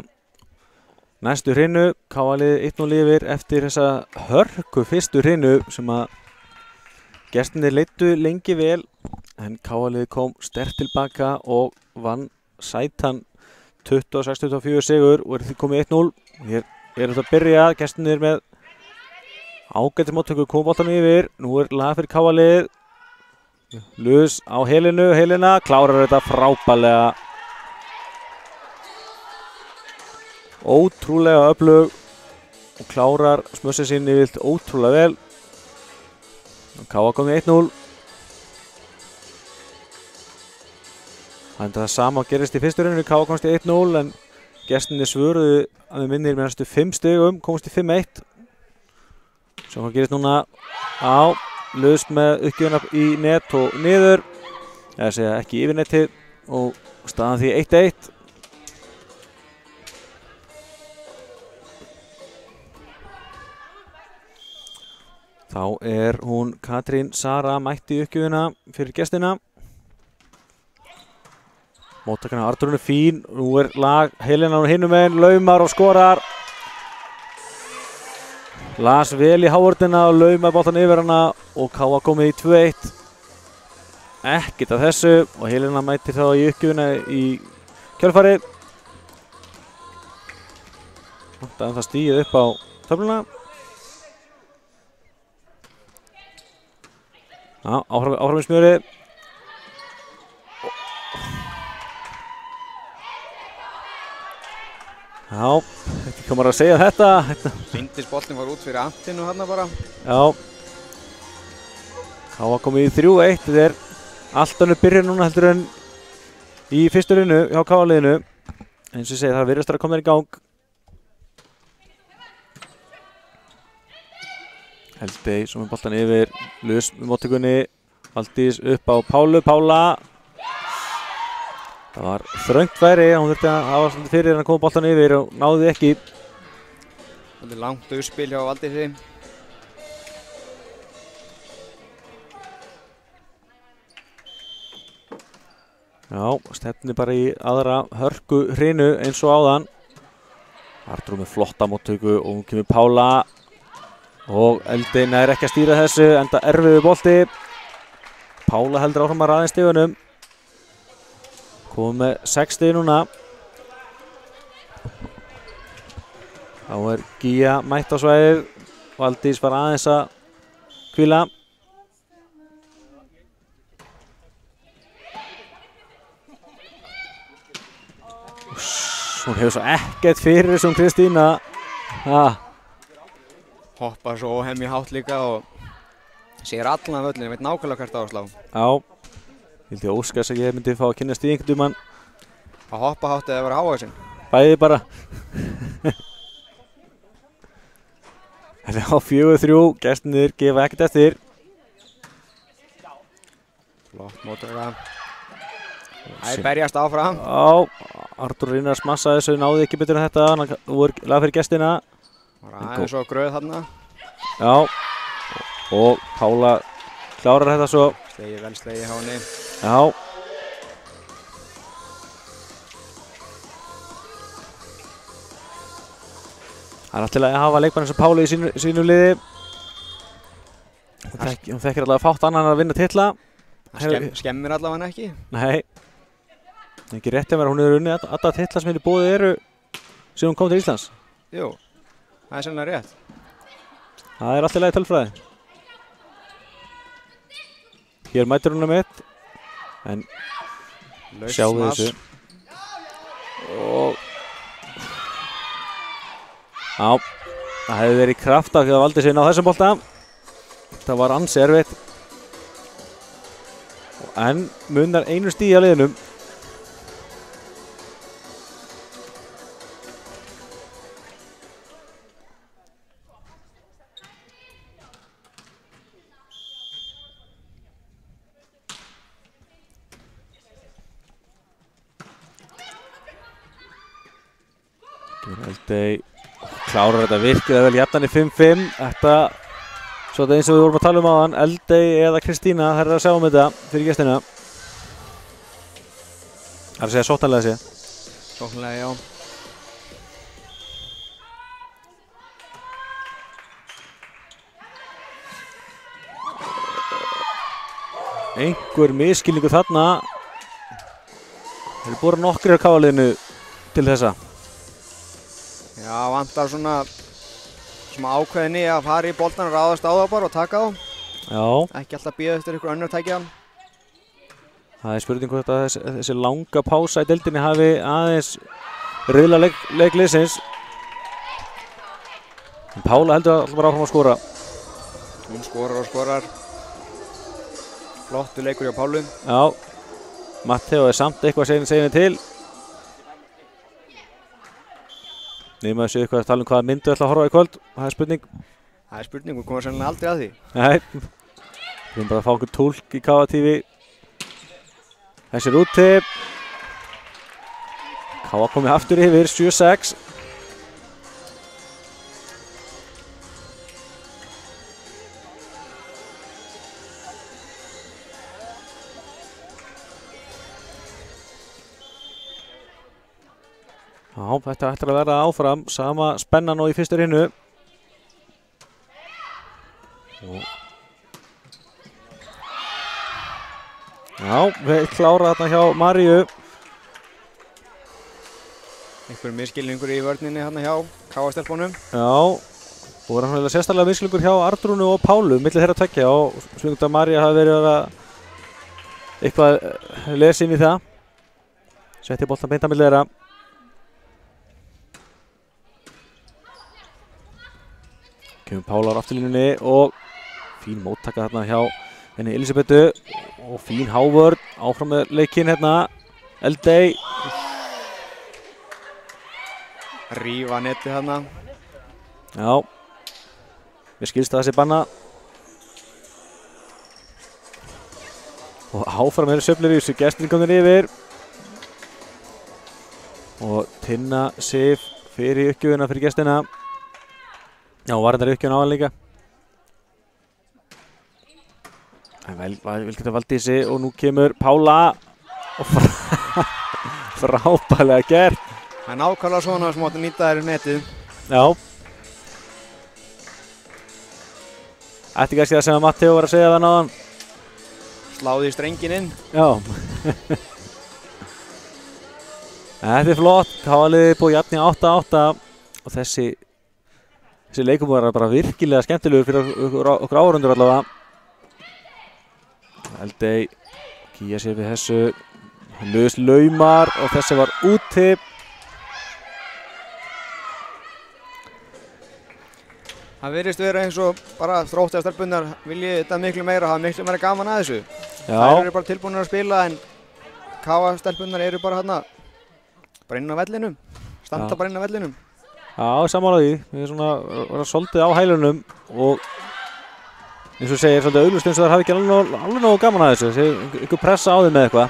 næstu hrinu. Káa-liðið 1-0 yfir eftir þessa hörku fyrstu hrinu sem að gestinni leiddu lengi vel. En Káa-liðið kom sterkt tilbaka og vann sætan 26-24 sigur og er því komið 1-0. Hér er þetta að byrja, gestinni með ágætis móttöku, kom boltanum yfir. Nú er lag fyrir Káa-liðið. Laus á Helena klárar þetta frábærlega. Ótrúlega öflug og klárar smössið sín yfir ótrúlega vel. Káa komið 1-0. Það sama gerist í fyrstu rauninu, K.A. komst í 1-0 en gestinni svöruðu að við minnir með næstu 5 stigum, komst í 5-1. Svo hvað gerist núna á laust með uppgjöfuna í net og niður. Eða segja ekki yfir netið og staðan því 1-1. Þá hún Katrín Sara mætti í uppgjöfuna fyrir gestina. Móttakarna Arturinn fín, nú lag Helena á hinum megin, laumar og skorar. Las vel í hávörðina og laumar boltan yfir hana og K.A. komið í 2-1. Ekkert af þessu og Helena mætir þá í uppgjöfuna í kjölfarið. Það stíð upp á töfluna. Áfram í smjörið. Já, ekki komar að segja þetta. Sýndisboltin var út fyrir antinu hérna bara. Já. K.A. komið í 3-1. Þetta allt önnur byrjun núna heldur en í fyrstu raunu hjá K.A. liðinu. Eins og ég segi, það virðist að koma þér í gang. Eldey sem er boltan yfir, laus með móttökunni. Valdís upp á Pálu, Pála. Það var þröngt færi, hún þurfti að hafa svolítið fyrir hann að koma boltan yfir og náði ekki. Það er langt uppspil hjá Valdísi. Já, stefni bara í aðra hörku hrinu eins og áðan. Artur með flotta móttöku og hún kemur Pála. Og Eldey nær ekki að stýra þessu, enda erfiðu bolti. Pála heldur áfram að raða stigunum. Komum með 6 stig núna. Þá Gíja mætt á svæðið. Valdís var aðeins að hvíla. Hún hefur svo ekkert fyrir þessum Kristína. Hoppar svo óhemmi hátt líka og sér allan af völlinu, veit nákvæmlega hvert áslá. Já. Vildi óska þess að ég myndi fá að kynnast í einhvern tímann. Að hoppa hátt eða vera hávaxinn. Bæði bara. Þetta á 4-3, gestirnir gefa ekkert eftir. Flott móttaka. Það berjast áfram. Já, Artur reynir að smassa þessu, náði ekki betur en þetta. Hann voru lag fyrir gestina. Það var aðeins og gröð þarna. Já, og Pála klárar þetta svo. Slegið vel slegið hjá henni. Já. Það alltaf að hafa leikmann eins og Pálu í sínu liði. Hún þekkir allavega fátt annan að vinna titla. Skemmir allavega hann ekki. Nei. Ekki rétt að vera, hún hefur unnið alla titla sem henni bóðið eru sem hún kom til Íslands. Jú, það er sennilega rétt. Það er alltaf lagi tölfræði. Hér mætir hún mitt. En sjáum við þessu. Og já, það hefði verið kraft af því að valdi sig inn á þessum bolta. Það var ansi erfitt. En munar einu stigi á liðinum. Eldey klárar þetta virkilega vel, jafnan í 5-5. Þetta, svo þetta eins og við vorum að tala um áðan, Eldey eða Kristína, það er að sjá um þetta fyrir gestina. Það er að segja sóknarlega sé. Sóknarlega, já. Einhver misskilningur þarna. Það eru búin nokkrir á K.A.-liðinu til þessa. Já, vantar svona ákveðinni að fara í boltan og ráðast á það bara og taka þá. Já. Ekki alltaf bíða eftir ykkur önnur tækja. Það er spurning hvort að þessi langa pása í deildinni hafi aðeins riðla leikliðsins. Pála heldur alltaf bara áfram að skora. Hún skorar og skorar. Flottu leikur hjá Pálu. Já. Matteo samt eitthvað seginu til. Nefnum að séu eitthvað að tala hvaða myndu ætla að horfa í kvöld. Það spurning. Það spurning, við komum sennilega aldrei að því. Nei. Við erum bara að fá okkur túlk í KA TV. Þessi úti. KA komið aftur yfir 7-6. Já, þetta ætlar að vera áfram, sama spennan og í fyrstu rinnu. Já, við klára þarna hjá Maríu. Einhver misskilningur í vörninni hérna hjá KA-stelpunum. Já, og var hann sérstaklega misskilningur hjá Arnrúnu og Pálu, milli þeirra tveggja og svingund að María hafi verið að eitthvað lesin í það. Setti boltan beint á milli þeirra. Kemur Pála á afturlínunni og fín móttaka þarna hjá henni Elisabethu og fín hávörn áfram með leikinn hérna. Eldey. Rífa netið hérna. Já. Mér skilst að það sé banna. Og áfram með Söflir í þessu gesturinn komnir yfir. Og Tinna Sif fyrir uppgjöfuna fyrir gestina. Já, var þetta uppgjöfuna á hann líka. Vel geta Valdísi og nú kemur Pála og frábærlega gert. Það er nákvæmlega svona sem átti að nýta þér í netið. Já. Ætti kannski það sem að Matteo var að segja það náðan. Sláði strengin inn. Já. Þetta er flott. KA-liðið búið jafn í 8-8 og þessi leikum var bara virkilega skemmtilegur fyrir okkur áhorfendur allavega. Eldey kýja sér við þessu. Laumar og þessi var úti. Það virðist vera eins og bara Þróttar stelpunnar vilji þetta miklu meira, hafa miklu meira gaman að þessu. Já. Þær eru bara tilbúinir að spila en KA stelpunnar eru bara hérna bara inn á vellinum. Standa bara inn á vellinum. Já, sammála því. Við erum svona svolítið á hælunum og eins og segir svolítið auglust eins og þær hafi ekki alveg nógu gaman að þessu. Ykkur pressa á þeim með eitthvað.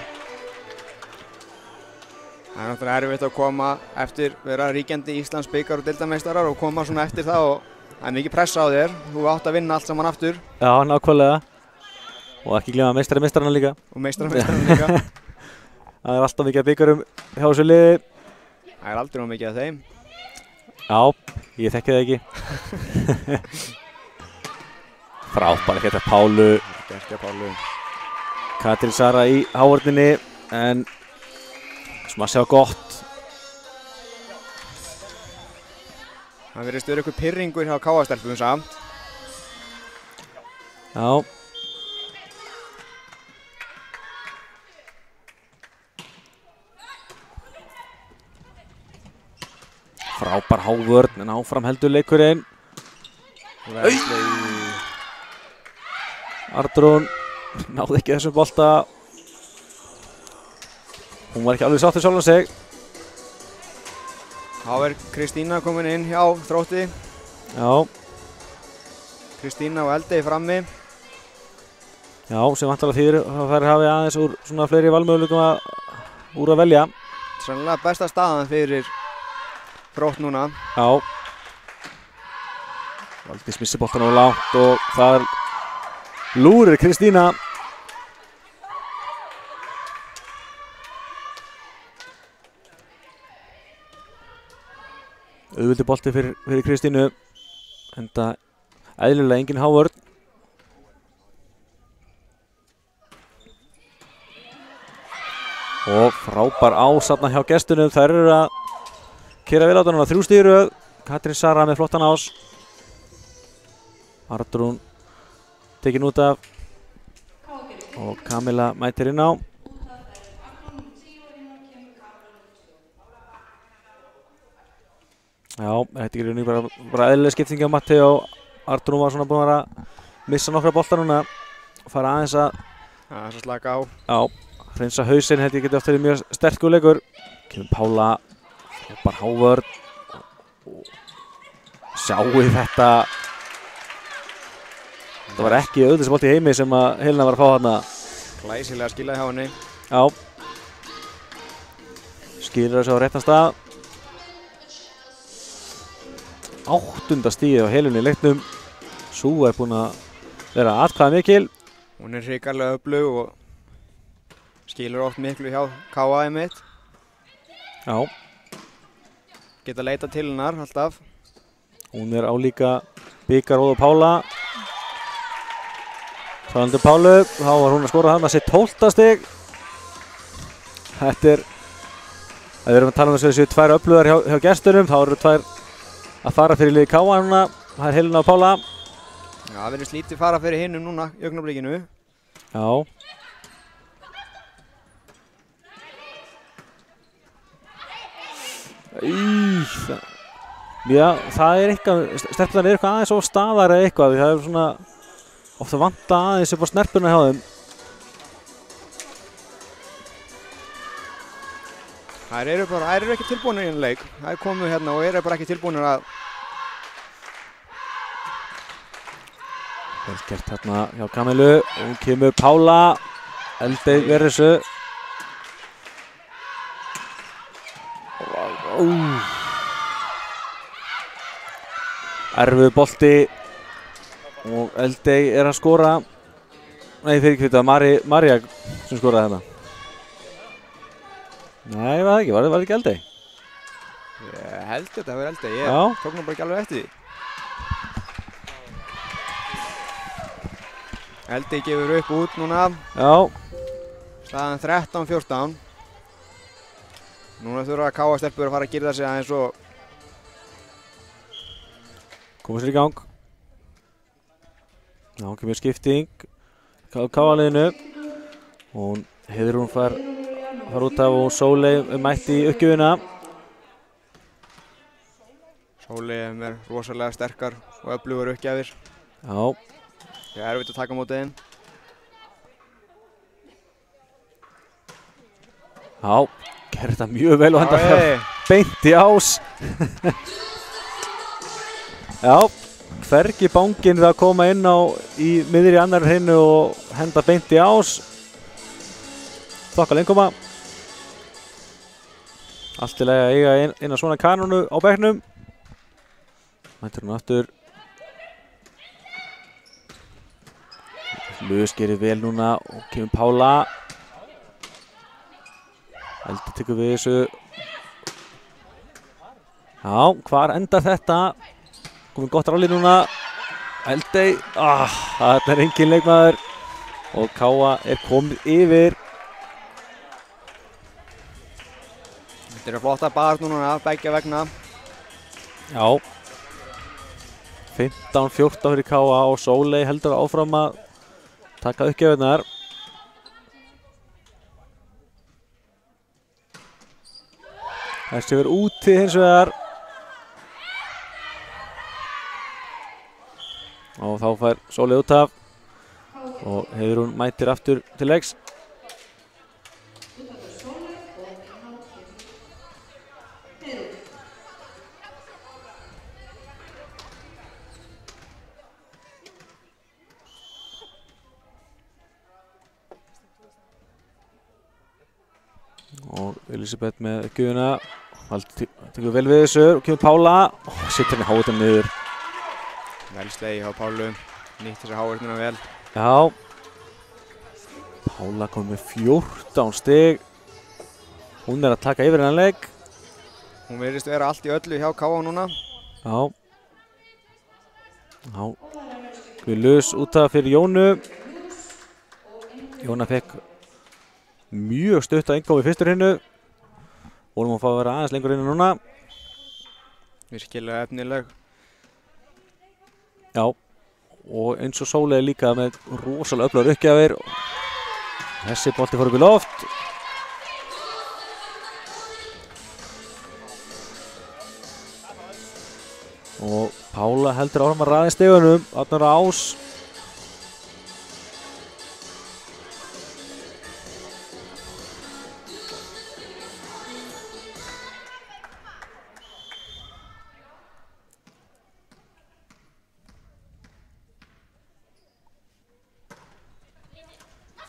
Það er náttúrulega erfitt að koma eftir vera ríkjandi Íslandsbikar og deildameistarar og koma svona eftir það og það er mikið pressa á þér. Þú átt að vinna allt saman aftur. Já, nákvæmlega. Og ekki gleyma meistarana líka. Og meistarana líka. Það er alltaf mikið bikarum hjá þessu liði. Það er aldrei mikið af þeim. Já, ég þekki það ekki. Frábært hérna Pálu. Gerkja Pálu. Katrín Sara í hávörninni en sem að sjá gott. Það virðist vera ykkur pirringur hjá KA-stelpum samt. Já. Frábær hávörn en áfram heldur leikurinn. Arnrún náði ekki þessum bolta. Hún var ekki alveg sátt við sjálfan sig. Þá er Kristína komin inn hjá Þrótti. Já. Kristína og Eldey frammi. Já, sem vantarlega þýðir að þær hafi aðeins úr svona fleiri valmöguleikum úr að velja. Sannlega besta staðan fyrir Þrótt núna. Já. Valdís missir boltan á langt og það lúrir Kristína. Auðvöldi bolti fyrir Kristínu. Enda eðlilega engin hávörn. Og frábær ásatna hjá gestunum. Þær eru að keyra vel á þarna 3 stig í röð. Katrín Sara með flottan ás. Arnrún tekin út af. Og Kamila mætir inn á. Já, þetta er bara eðlileg skipting á Matteo og Arnrún var svona búin að missa nokkra bolta núna og fara aðeins að Það er svo slaka á. Já, Prinsa hausinn held ég geti oft verið mjög sterkur leikur. Kemur Pála, frábær hávörn. Sjáu þetta. Það var ekki auðvitað sem allt í heimi sem að Helena var að fá hana. Glæsilega skilaði hjá henni. Já. Skilur þessu á réttan stað. 8. stigið á Helenu í leiknum. Sú búin að vera atkvæða mikil. Hún hrikalega öflug og skilur oft miklu hjá KA mitt. Já. Geta leita til hennar alltaf. Hún álíka bikaróð og Pála. Talandi Pálu, þá var hún að skora þarna sitt 12. stig. Þetta ef við erum að tala um þessu 2 öflugar hjá gestunum, þá eru 2 að fara fyrir liði KA núna. Það er Helena og Pála. Já, það verður lítið fara fyrir hinnum núna í augnablikinu. Já. Já, það er eitthvað, stelpunar er eitthvað aðeins á staðar eða eitthvað, það er svona ofta vanta aðeins upp á snerpuna hjá þeim. Þær eru ekki tilbúinir í einn leik. Þær komu hérna og eru bara ekki tilbúinir að... Vel gert hérna hjá Kamilu, og hún kemur Pála, Eldey verður þessu. Erfiður bolti og Eldey er að skora. Nei, fyrir ekki þetta, María sem skoraði hérna. Nei, var það ekki, var það ekki Eldey? Ég held þetta var Eldey, ég tók nú bara ekki alveg eftir því. Eldey gefur upp út núna. Já. Staðan 13-14. Núna þurfa KA-stelpur að fara að girða sig aðeins og koma sér í gang. Já, hún kemur skipting KA-liðinu. Og Heiðrún far út af og Sóley mætti í uppgjöfina. Sóley er rosalega sterkar og öflugur uppgjafir. Já. Það er erfitt að taka á móti þeim. Já, gerði þetta mjög vel og henda beint í ás. Já, hvergi banginn við að koma inn í miðri annar hreinu og henda beint í ás. Þokkal innkoma. Allt til að eiga eina svona kanónu á bekknum. Mætir hún aftur. Lus gerir vel núna og kemur Pála. Eldey tekur við þessu. Já, hvar endar þetta? Komið gott rally núna. Eldey, þetta er engin leikmaður. Og KA er komið yfir. Þetta eru flotta barn núna, begja vegna. Já. 15-14 fyrir KA og Sóley heldur áfram að taka uppgjöfurnar. Þessi verður úti hins vegar. Og þá fær Sóley út af. Og Heiðrún mætir aftur til leiks. Og Elisabeth með gjöfuna. Valdi tekur vel við þessu og kemur Pála og setur henni háutan niður. Vel slegið hjá Pálu. Nýtt þessa háutanina vel. Já. Pála kom með 14 stig. Hún er að taka yfir hennan leik. Hún virðist vera allt í öllu hjá KA núna. Já. Já. Lus út af fyrir Jónu. Jóna fekk mjög stutt að innkoma í fyrstur hinnu. Volum að fá að vera aðeins lengur inni núna. Virkilega efnileg. Já. Og eins og Sóley líka með rosalega öflugar uppgjafir. Þessi bolti fór upp í loft. Og Pála heldur áfram að raða í stigunum. Þarna er Ás.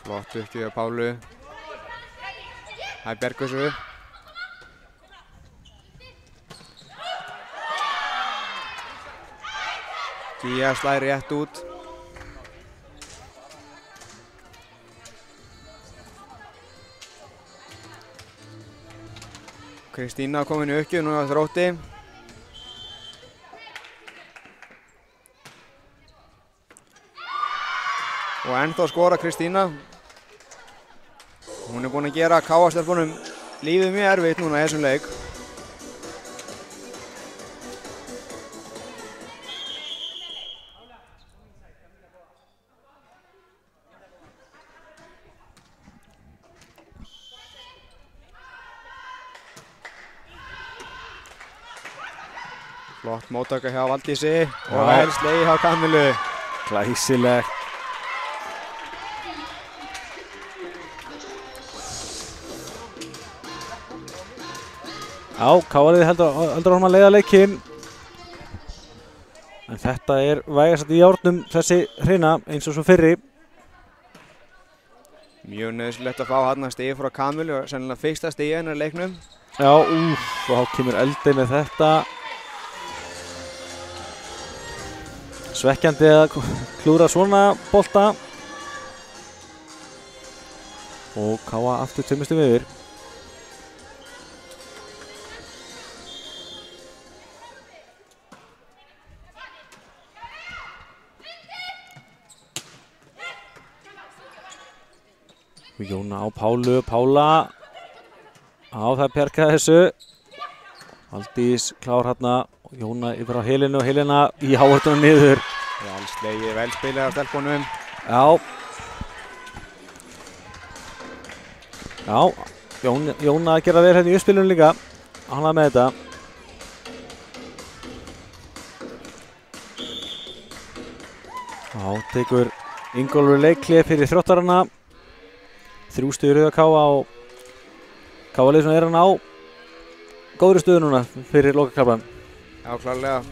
Flott uppgjöf Pálu. Það er Bergvössu. Gía slær rétt út. Kristína komin í uppgjöf núna á Þrótti. Og ennþá skora Kristína. Hún er búin að gera KA-stelpunum lífið mjög erfitt núna í þessum leik. Flott móttaka hjá Valdísi og vel slegið hjá Kamilu. Glæsilegt. Já, KA-liðið heldur áfram að leiða leikinn. En þetta er vægast í járnum þessi hrina eins og svo fyrri. Mjög nauðsynlegt að fá þarna stigi frá Kamilu og sennilega fyrsta stigi hennar leiknum. Já, og þá kemur Eldey með þetta. Svekkjandi að klúra svona bolta. Og KA aftur tveimur yfir. Jóna á Pálu, Pála. Já, það bjargaði þessu. Valdís klár hérna. Jóna yfir á Helenu og Helena í hávartunum niður. Vel slegið, vel spilið af stelpunum. Já. Já, Jóna að gera vel hérna í uppspilunum líka. Ánægð með þetta. Já, tekur Ingólfur leikhlé fyrir Þróttarana. 3 stig rauða KA og KA-lið sem hann á góðri stöðu núna fyrir lokakaflann. Já, klárlega.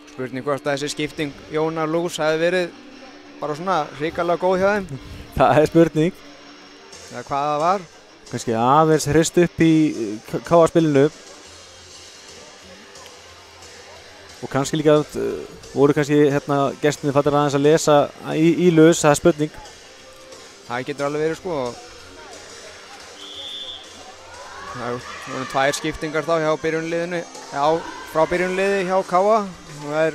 Spurning hvort að þessi skipting Jóna Lús hefði verið bara svona hrikalega góð hjá þeim. Það er spurning. Eða hvað það var. Kannski aðeins hrist upp í KA-spilinu. Og kannski líka voru kannski gestinni fattir aðeins að lesa í laus, það er spurning. Það getur alveg verið sko. Það voru 2 skiptingar þá hjá byrjunliðinu, frá byrjunliði hjá KA. Það er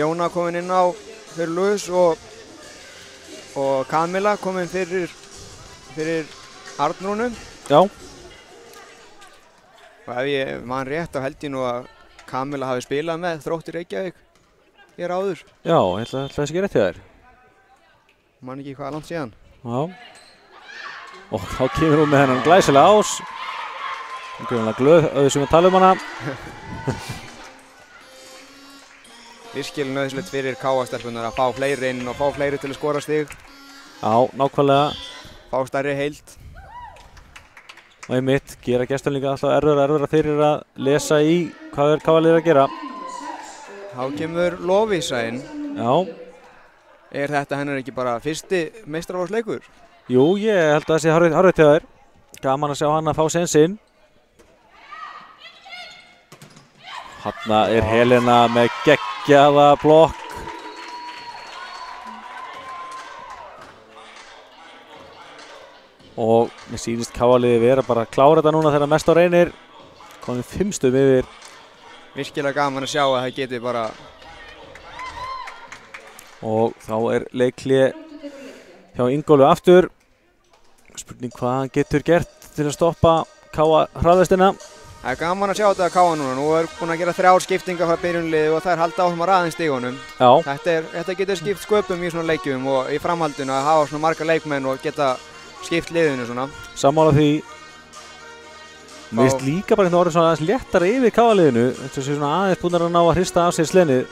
Jóna komin inn á fyrir Lús og Kamila komin fyrir Arnrúnu. Já. Og ef ég man rétt þá held ég nú að Kamila hafi spilað með Þrótti Reykjavík hér áður. Já, ég ætla þess ekki rétt hjá þér. Man ekki hvað langt síðan. Já. Og þá kemur hún með hennan glæsilega ás. Hún er greinlega glöð sem við tala hana. Virkilega nauðsynlegt fyrir KA-stelpunar að fá fleiri inn og fá fleiri til að skora stig. Já, nákvæmlega. Fá stærri heild. Og einmitt, gera gestum líka alltaf erfiðara fyrir að lesa í hvað KA-liðið að gera. Þá kemur Lovísa inn. Já. Er þetta hennar ekki bara fyrsti meistaraflokksleikur? Jú, ég held að það sé hárrétt hjá þér. Gaman að sjá hann að fá sénsinn. Þarna er Helena með geggjaða blokk. Og mér sýnist KA-liðið vera bara að klára þetta núna þegar mest á reynir. Komum 5 stigum yfir. Virkilega gaman að sjá að það geti bara. Og þá er leikhlé hjá Ingólfi aftur. Spurning hvað hann getur gert til að stoppa KA hraðvestina. Það er gaman að sjá þetta að KA núna. Nú er búin að gera 3 skiptingar frá byrjunliði og það er halda áfram að raða stigunum. Já. Þetta getur skipt sköpum í svona leikjum og í framhaldinu að hafa svona marga leikmenn og geta skipt liðinu svona. Sammála því. Mér finnst líka bara hérna orðið svona aðeins léttara yfir KA-liðinu. Þetta sé svona aðeins búin að ná að hrista af sér slenið.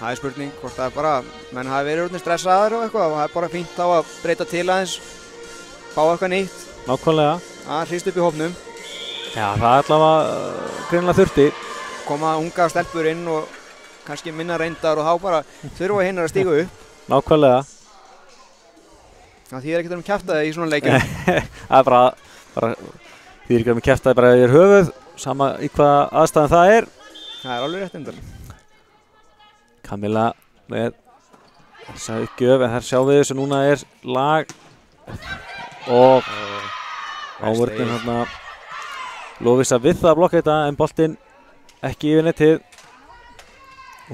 Það er spurning hvort það er bara, menn hafi verið orðnir stressaðir og eitthvað og það er bara fínt þá að breyta til aðeins, fá eitthvað nýtt. Nákvæmlega. Að hrista upp í hópnum. Já, það er allavega greinilega þurfti. Koma unga stelpur inn og kannski minna reyndar og þá bara þurfa hinnar að stíga upp. Nákvæmlega. Það þýðir ekkert kjaftaði í svona leikjum. Það er bara þýðir ekki kjaftaði bara yfir höfuð, sama í hvaða aðstæðan það er. Það er alveg rétt endal. Kamilla með þessa uppgjöf, en þar sjáum við þessu núna er lag og ávörðin hérna Lovísa við það að blokka þetta, en boltinn ekki yfir netið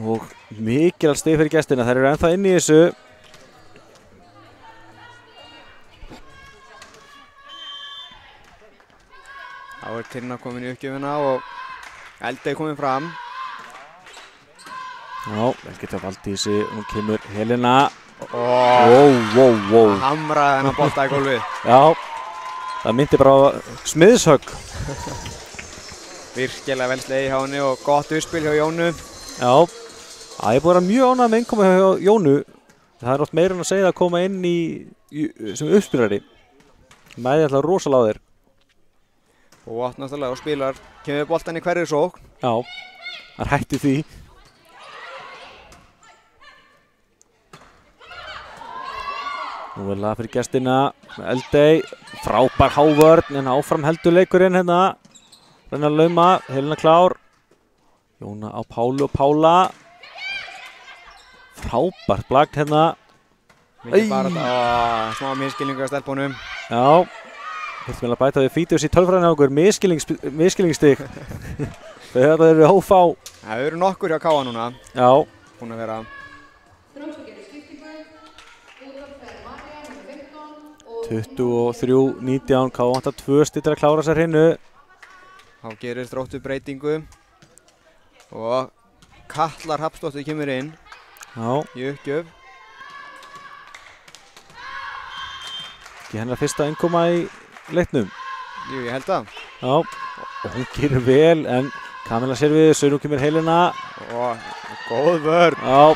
og mikilvægt stig fyrir gestina. Þær eru ennþá inn í þessu. Þá er Tinna komin í uppgjöfina og Eldey komin fram. Já, vel getur Valdísi, hún kemur Helena. Wow. Hamraði hennar bolta í gólfið. Já, það myndi bara á smiðshögg. Virkilega vel slegið hjá henni og gott uppspil hjá Jónu. Já, ég er búin að vera mjög ánægður með innkoma hjá Jónu. Það er oft meira en að segja að koma inn sem uppspilari. Mæði alltaf rosalega á þér. Og átt náttúrulega og spilar, kemur boltan í hverju sókn. Já, það er hætti því. Nú er það fyrir gestina með Eldey, frábær hávörn, en áfram heldur leikurinn hérna. Reyna að lauma, Helena klár. Jóna á Pálu og Pála. Frábært blagd hérna. Mikið bara þetta, smá miskilningu á stelpunum. Já, þurftum við að bæta við fítus í tölfræðinu á okkur, miskilningsstig. Þetta eru hófá. Það eru nokkur hjá Káa núna. Já. Búin að vera. 23-19, Káa vantar 2 stig til að klára sér hreinu. Þá gerir Þróttur breytingu og Katla Hrafnsdóttir kemur inn. Já. Í uppgjöf. Ekki hennar fyrsta innkoma í leiknum. Jú, ég held það. Já, og hún gerir vel, en Kamilla sér við þessu, nú kemur Helena. Góð vörn. Já.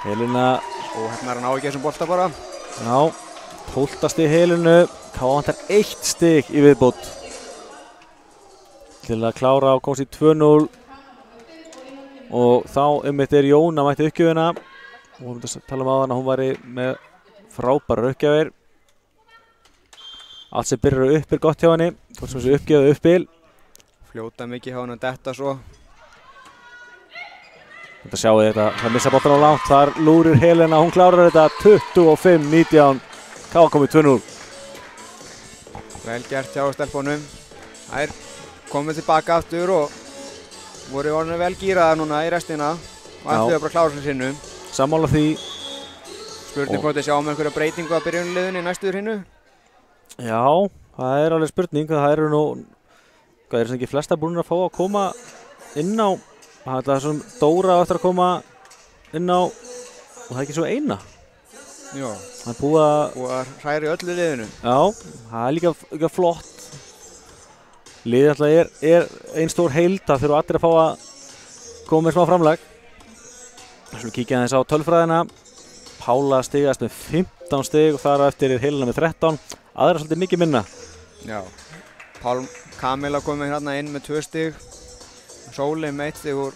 Helena. Og hérna er hann á ekki þessum bolta bara. Já, 12. stig Helenu. Káa vantar 1 stig í viðbót til að klára á komst í 2-0. Og þá er Jóna mætti uppgjöfina. Og við myndum að tala um áðan að hún væri með frábærar uppgjafir. Allt sem byrjar upp gott hjá henni. Hvort sem þessu uppgjöf uppspil. Fljóta mikið hjá henni að detta svo. Þetta sjáu þetta, það missa boltan á langt. Þar lúrir Helena, hún klárar þetta 25-19. Káa komið 2-0. Vel gert hjá stelpunum. Þær komið tilbaka aftur og voru orðinu vel gíraðar núna í restina. Og ætluðu bara að klára sér hinu. Sammála því. Spurning hvort þið sjáum einhverja breytingu á byrjunarliðinu í næstu hinu. Já, það er alveg spurning. Það eru nú, hvað er sem ekki flesta búin að fá að koma inn á. Það er svona Dóra eftir að koma inn á og það er ekki svo eina. Já. Það er búið að hræra í öllu liðinu. Já, það er líka flott. Liðið alltaf er ein stór heild, það þurfa allir að fá að koma með smá framlag. Svo kíkja aðeins á tölfræðina. Pála stigast með 15 stig og þar á eftir er Helena með 13. Aðra svolítið mikið minna. Já. Kamilla komið hérna inn með 2 stig. Sóley með 1 stig úr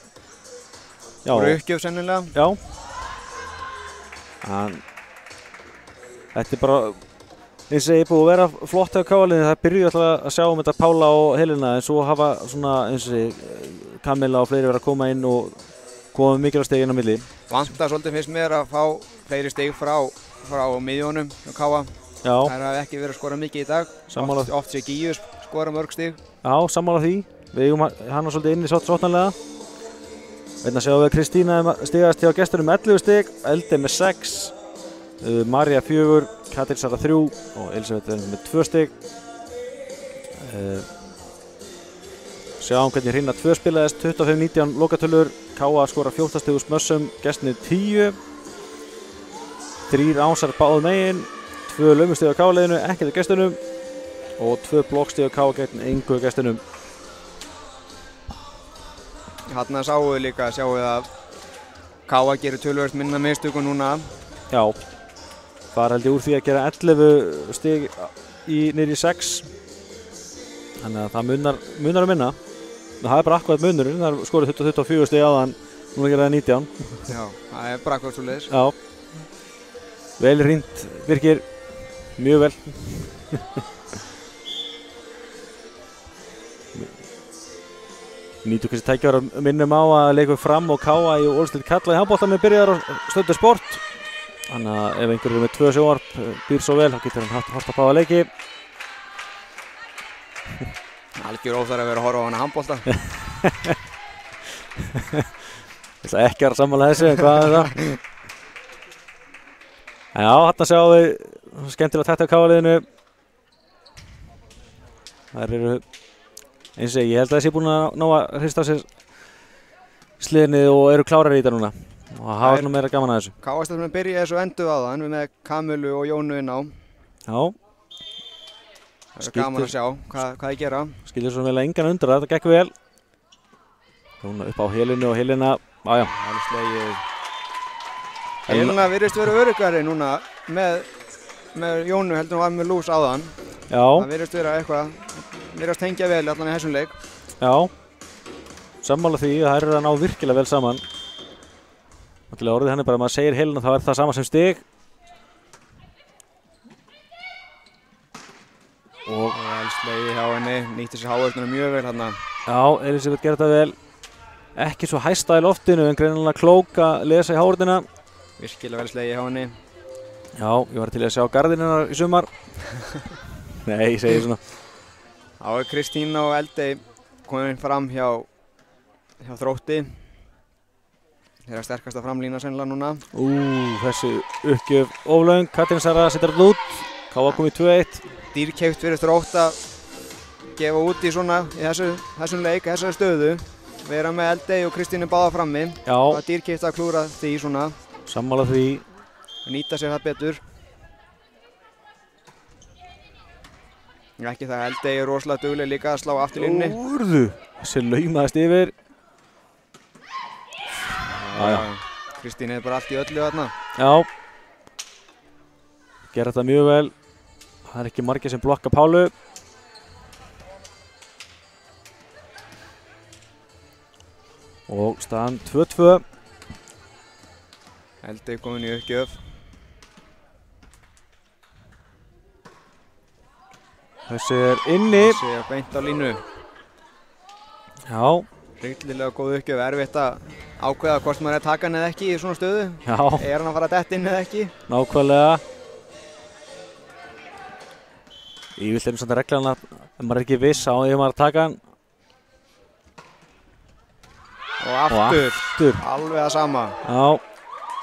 uppgjöf sennilega. Já. Þetta er bara, eins og ég er búið að vera flott hjá Káa-liðinu. Það byrjuði alltaf að sjá þetta Pála og Helena, en svo hafa svona eins og Kamilla og fleiri verið að koma inn og koma mikilvægt stig inn á milli. Vantar svolítið finnst mér að fá fleiri stig frá miðjónum hjá Káa. Já. Það hafa ekki verið að skora mikið í dag. Sammála. Oft sé Gíu skora mörg stig. Já, sammála því. Við eigum hana svolítið inn í sóttanlega. Veitna sjáum við að Kristína stigast hjá gestunum með 11 stig, Eldey með 6, Marja 4, Katrín Sara 3 og Elisabeth með 2 stig. Sjáum hvernig Hrina 2 spilaðist, 25-19 lokatölur, Káa skora 14 stig úr smössum, gestinni 10. 3 ásar báð megin, 2 laumurstig á Káa-liðinu, ekkert á gestunum og 2 blokkstig á Káa gegn engu gestunum. Þarna sjáum við að Káa gerir töluvert minna mistökum núna. Já, það held ég úr því að gera 11 stig niður í 6. Þannig að það munar að minna. Það er bara akkurat munurinn, það er skorið 24 stig áðan, núna gerir það 19. Já, það er bara akkurat svoleiðis. Já. Vel hreint, Birkir. Mjög vel. Nýtur kannski tækifæri að minnum á að leikur Fram og K.A. í úrvalsdeild karla í handbolta með byrjar á Stöðvar Sport. Þannig að ef einhver er með 2 sjónvarp býr svo vel, þá getur hann haft að báða leiki. Algjör óþarfi að vera að horfa á hana handbolta. Ég ætla ekki að vera sammála þessu, en hvað er það? En já, þarna sjáum við skemmtilega þetta á K.A.-liðinu. Þær eru, eins og ég held að þessi búin að ná að hrista á sér sliðinni og eru klárar í þetta núna. Og það hafa nú meira gaman að þessu. K.A. byrjaði svo endu á það, við með Kamilu og Jónu inn á. Já. Það er gaman að sjá hvað þið gera. Skilur svo vel að engan undra, þetta gekk vel. Núna upp á Helenu og Helena, ájá. Helena virðist vera öruggari núna með Jónu heldur hún var með Lús áðan. Já. Það virðist vera eitthvað, virðast tengja vel allan í þessum leik. Já. Sammála því að þær eru að ná virkilega vel saman. Náttúrulega orðið hann er bara að maður segir Helena þá er það sama sem stig. Og elslegi hjá henni, nýtti sér háörnuna mjög vel hérna. Já, Elisabeth gerði þetta vel. Ekki svo hæsta í loftinu en greinilega klók að lesa í háörnuna. Virkilega vel slegi hjá henni. Já, ég var til að sjá garðinina í sumar. Nei, ég segi svona. Þá er Kristína og Eldey komin fram hjá Þrótti. Þeirra sterkasta framlína sennilega núna. Þessi uppgjöf oflaung. Katrín Sara setur þetta út. K.A. kom í 2-1. Dýrkeypt fyrir Þrótt að gefa út í svona í þessum leik, þessari stöðu. Vera með Eldey og Kristínu báða frammi. Já. Það er dýrkeypt að klúra því svona. Sammála því. Nýta sér það betur. Ekki það Eldey er rosalega dugleg líka að slá aftur línunni. Þessi laumaðist yfir. Kristín er bara allt í öllu þarna. Já. Gerði þetta mjög vel. Það er ekki margir sem blokka Pálu. Og staðan 2-2. Eldey komin í uppgjöf. Þessi er inni. Þessi er beint á línu. Já. Hryllilega góð uppgjöf, erfitt að ákveða hvort maður er að taka hann eða ekki í svona stöðu. Já. Er hann að fara að detta inn eða ekki? Nákvæmlega. Ég vil samt að reglan að maður er ekki viss á því að maður er að taka hann. Og aftur. Alveg að sama. Já.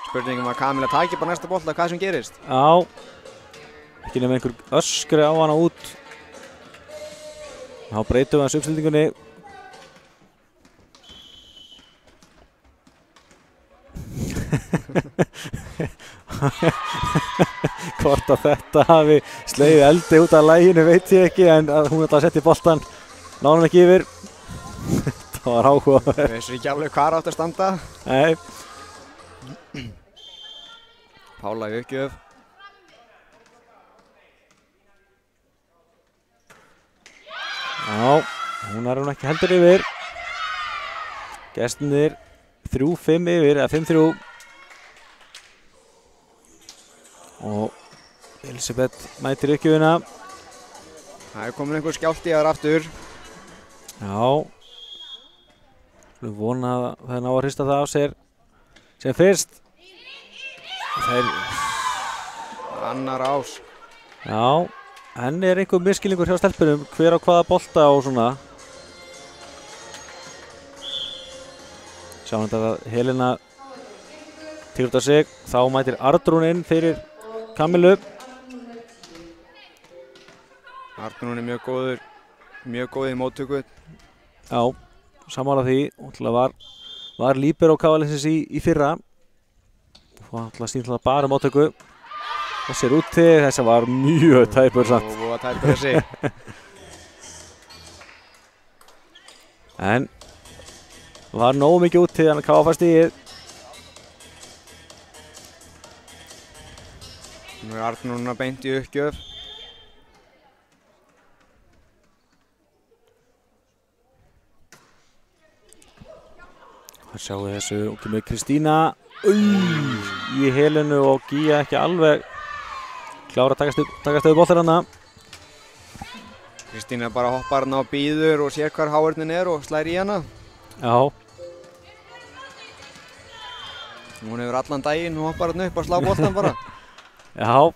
Spurningum að Kamila taki bara næsta bolta, hvað sem gerist. Já. Ekki nefnir einhver öskri á hana út. Þá breytum við hans uppstildingunni. Hvort að þetta hafi slegið Eldey út af laginu veit ég ekki, en að hún ætlaði að setja í boltan náði hann ekki yfir. Það var áhugaverð. Ég veist ekki alveg hvað átt að standa. Nei. Pála í uppgjöf. Já, hún er hún ekki heldur yfir. Gestirnir 3-5 yfir, eða 5-3. Og Elisabeth mætir uppgjöfina. Það er komin einhver skjálfti að aftur. Já. Við vona að það ná að hrista það á sér sem fyrst. Annar ás. Já, henni er einhver misskilningur hjá stelpunum hver á hvaða bolta og svona. Sjáum þetta að Helena týr út af sig. Þá mætir Arnrún inn fyrir Kamilu. Arnrún er mjög góð í móttöku. Já, sammála því. Var líbero K.A.-liðsins í fyrra. Og alltaf sýnt bara móttöku. Þessi er úti, þessi var mjög tæpur samt. Og tæpur þessi. En var nógu mikið úti þannig að K.A. fær stigið. Nú er Arnrún að beint í uppgjöf. Það sjáum við þessu og kemur Kristína í helinu og Gía ekki alveg klára að taka stöðu boltar hana. Kristína bara hoppar hana og býður og sér hvar háörnin og slær í hana. Já. Hún hefur allan daginn og hoppar hana upp og slá boltan bara. Já.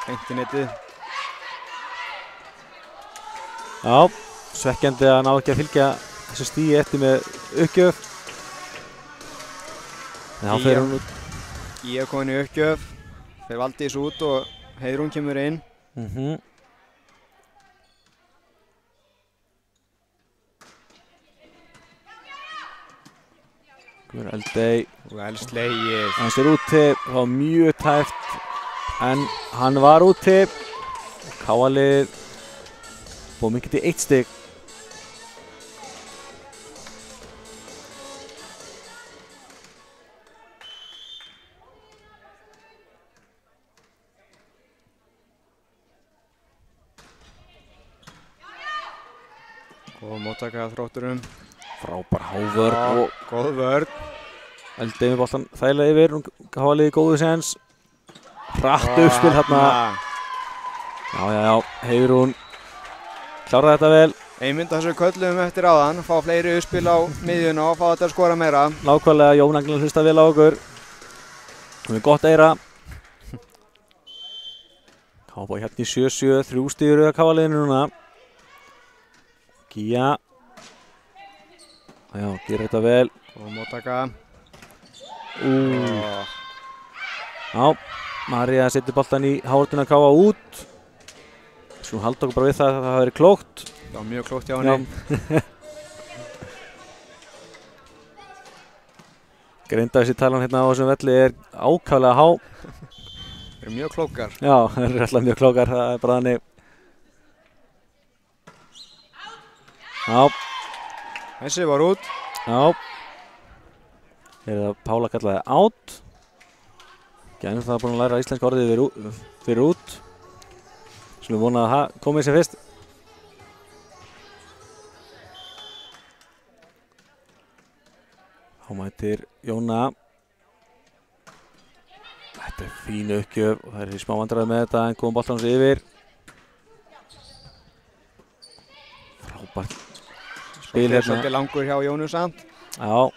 Beint í netið. Já, svekkjandi að ná ekki að fylgja þessu stíi eftir með uppgjöf. En þá fer hún út. Gía komin í uppgjöf, fer Valdís út og Heiðrún kemur inn. Guður Eldey. Vel slegið. Hans úti, það var mjög tæft, en hann var úti. Káalið búið mikið til 1 stig. Góð móttaka af Þrótturum. Frábær hávörn og góð vörn. Eldey með boltan þægilega yfir, Káalið í góðu séns. Hratt uppspil hérna. Já, Heiðrún kláraði þetta vel. Einmitt þessu köllum eftir áðan, fá fleiri uppspil á miðjuna og fá þetta að skora meira. Nákvæmlega, Jón Agnar hlusta vel á okkur. Hún er gott eyra. Kábói hérna í 7-7, 3 stig í Káaliðinu núna. Gía. Já, gerir þetta vel. Góð móttaka. Já, María setur boltan í hártuna Káa út. Skulum halda okkur bara við það að það hafi verið klókt. Það var mjög klókt hjá henni. Grindavík-talan hérna á þessum velli er ákaflega há. Þeir eru mjög klókar. Já, þeir eru alltaf mjög klókar, það er bara þannig. Já. Þessi var út. Já. Þegar Pála kallaði out. Gænum það búin að læra íslenska orðið fyrir út. Skulum vona að það komið sér fyrst. Þá mætir Jóna. Þetta er fín uppgjöf og það er í smá vandræði með þetta en komum boltan hans yfir. Frábært spil hérna. Svolítið langur hjá Jónu samt. Já.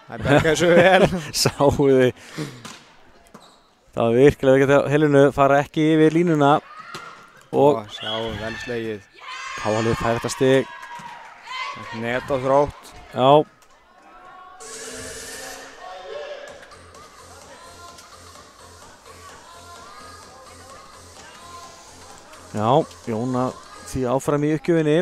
Það bergaði svo vel. Sáu þið. Það var virkilega ekki að helinu fara ekki yfir línuna. Og sjá, vel slegið. Káalið fær þetta stig. Net og Þrótt. Já. Já, Jóna því áfram í uppgjöfinni.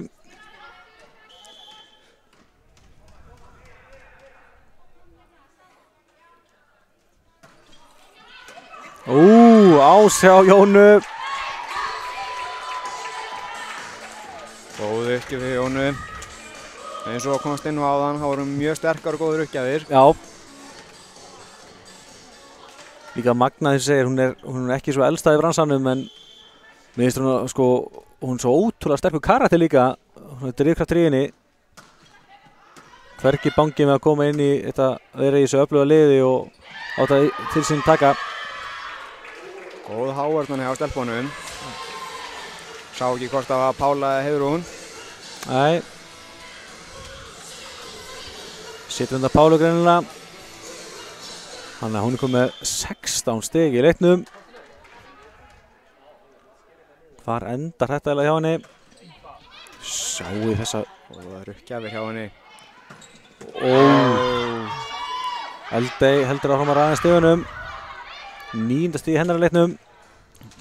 Ásjá Jónu. Góð uppgjöf fyrir Jónu. Eins og komast inn á áðan, þá voru mjög sterkar og góður uppgjafir. Já. Líka Magna þess að segir, hún er ekki svo elsta í bransanum en mér finnst hún sko, hún er svo ótrúlega sterkur karakter líka. Hún er drifkraftur í henni. Hvergi bangið með að koma inn í þetta, vera í þessu öfluga liði og á þetta til sín taka. Góð hávörn hjá stelpunum. Sá ekki hvort það var Pála eða Heiðrún. Nei. Situr undan Pálu greinilega. Þannig að hún er komið með 16 stig í leiknum. Hvar endar þetta eiginlega hjá henni? Sjáu þessa. Góðar uppgjafir hjá henni. Eldey heldur áfram að raða stigunum. 9. stig í hennar í leiknum.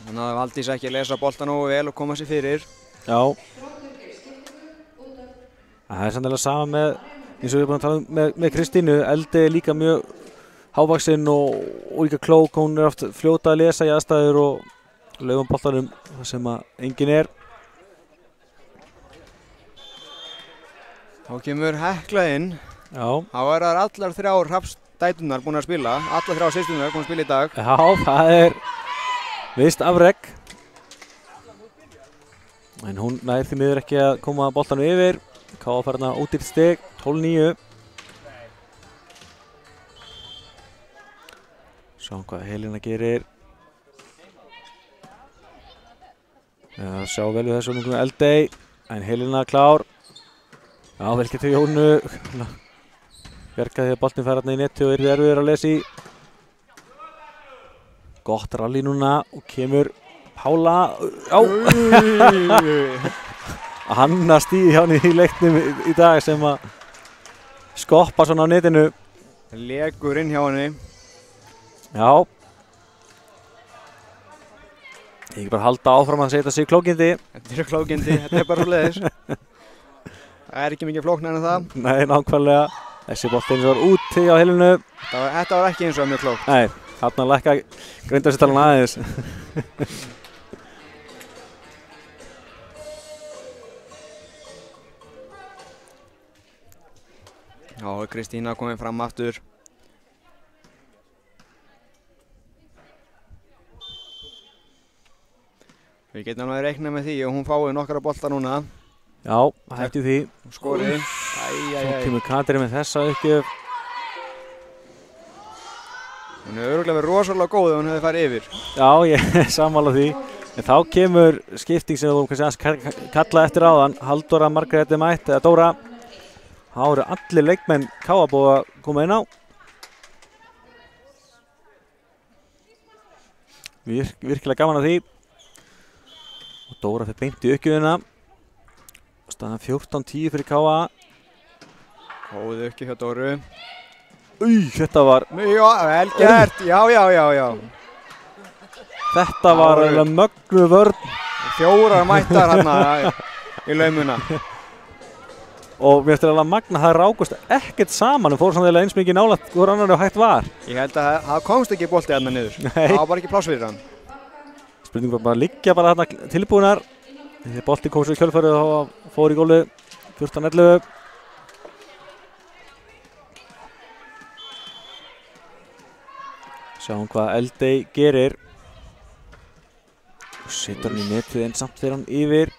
Þannig að Valdís ekki að lesa bolta nógu vel og koma sér fyrir. Já. Það er sannlega sama með, eins og við erum búin að tala um með Kristínu. Eldey er líka mjög hávaxinn og líka klók. Hún er oft fljóta að lesa í aðstæður og laufum boltanum þar sem að enginn er. Þá kemur Hekla inn. Já. Þá er það allar 3 Hrafnsdæturnar búin að spila. Allar 3 systunar búin að spila í dag. Já, það er vist afrek. En hún nær því miður ekki að koma boltanum yfir. Káa fær hérna út í stig, 12-9. Sjáum hvað Helena gerir. Sjá vel við þessu ungu Eldey. En Helena klár. Já, vel getur Jónu. Bjargaði að boltinn fer þarna í netti og yrði erfiður að lesa í. Gott rally núna og kemur Pála. Já! Hanna stíði hjá henni í leiknum í dag sem að skoppa svona á netinu. Legur inn hjá henni. Já. Ég bara halda áfram að setja sig klókindi. Þetta eru klókindi, þetta er bara svoleiðis. Það er ekki mikið flóknar en það. Nei, nákvæmlega. Þessi boltinn var úti á Helenu. Þetta var ekki eins og mjög klókt. Nei, þarna lækka Grindavíkurtalan aðeins. Já, Kristína komið fram aftur. Við getum alveg reiknað með því og hún fái nokkra bolta núna. Já, hætti því. Skorið. Svo kemur Katrín með þessa uppgjöf. Hún hefur örugglega verið rosalega góð ef hún hefði farið yfir. Já, ég er sammála því. En þá kemur skipting sem þú kannski aðeins kalla eftir áðan. Halldóra Margrét mætt, eða Dóra. Það eru allir leikmenn KA búið að koma inn á. Virkilega gaman að því. Og Dóra fyrir beint í uppgjöfina. Staðan 14-10 fyrir KA. Góð uppgjöf hjá Dóru. Þetta var... Já, vel gert, já. Þetta var alveg mögnu vörn. 4 mættar hérna í laumuna. Og mér eftir alveg magna, það rákust ekkert saman og fór samt eins mikið nálægt hvor annar og hægt var. Ég held að það komst ekki bolti hérna niður. Nei. Það var bara ekki pláss fyrir hann. Spurning var bara að liggja bara þarna tilbúinar. Þegar bolti kom svo í kjölfarið og fór í gólu 14-11. Sjáum hvað Eldey gerir. Setur hann í netið en samt fyrir hann yfir.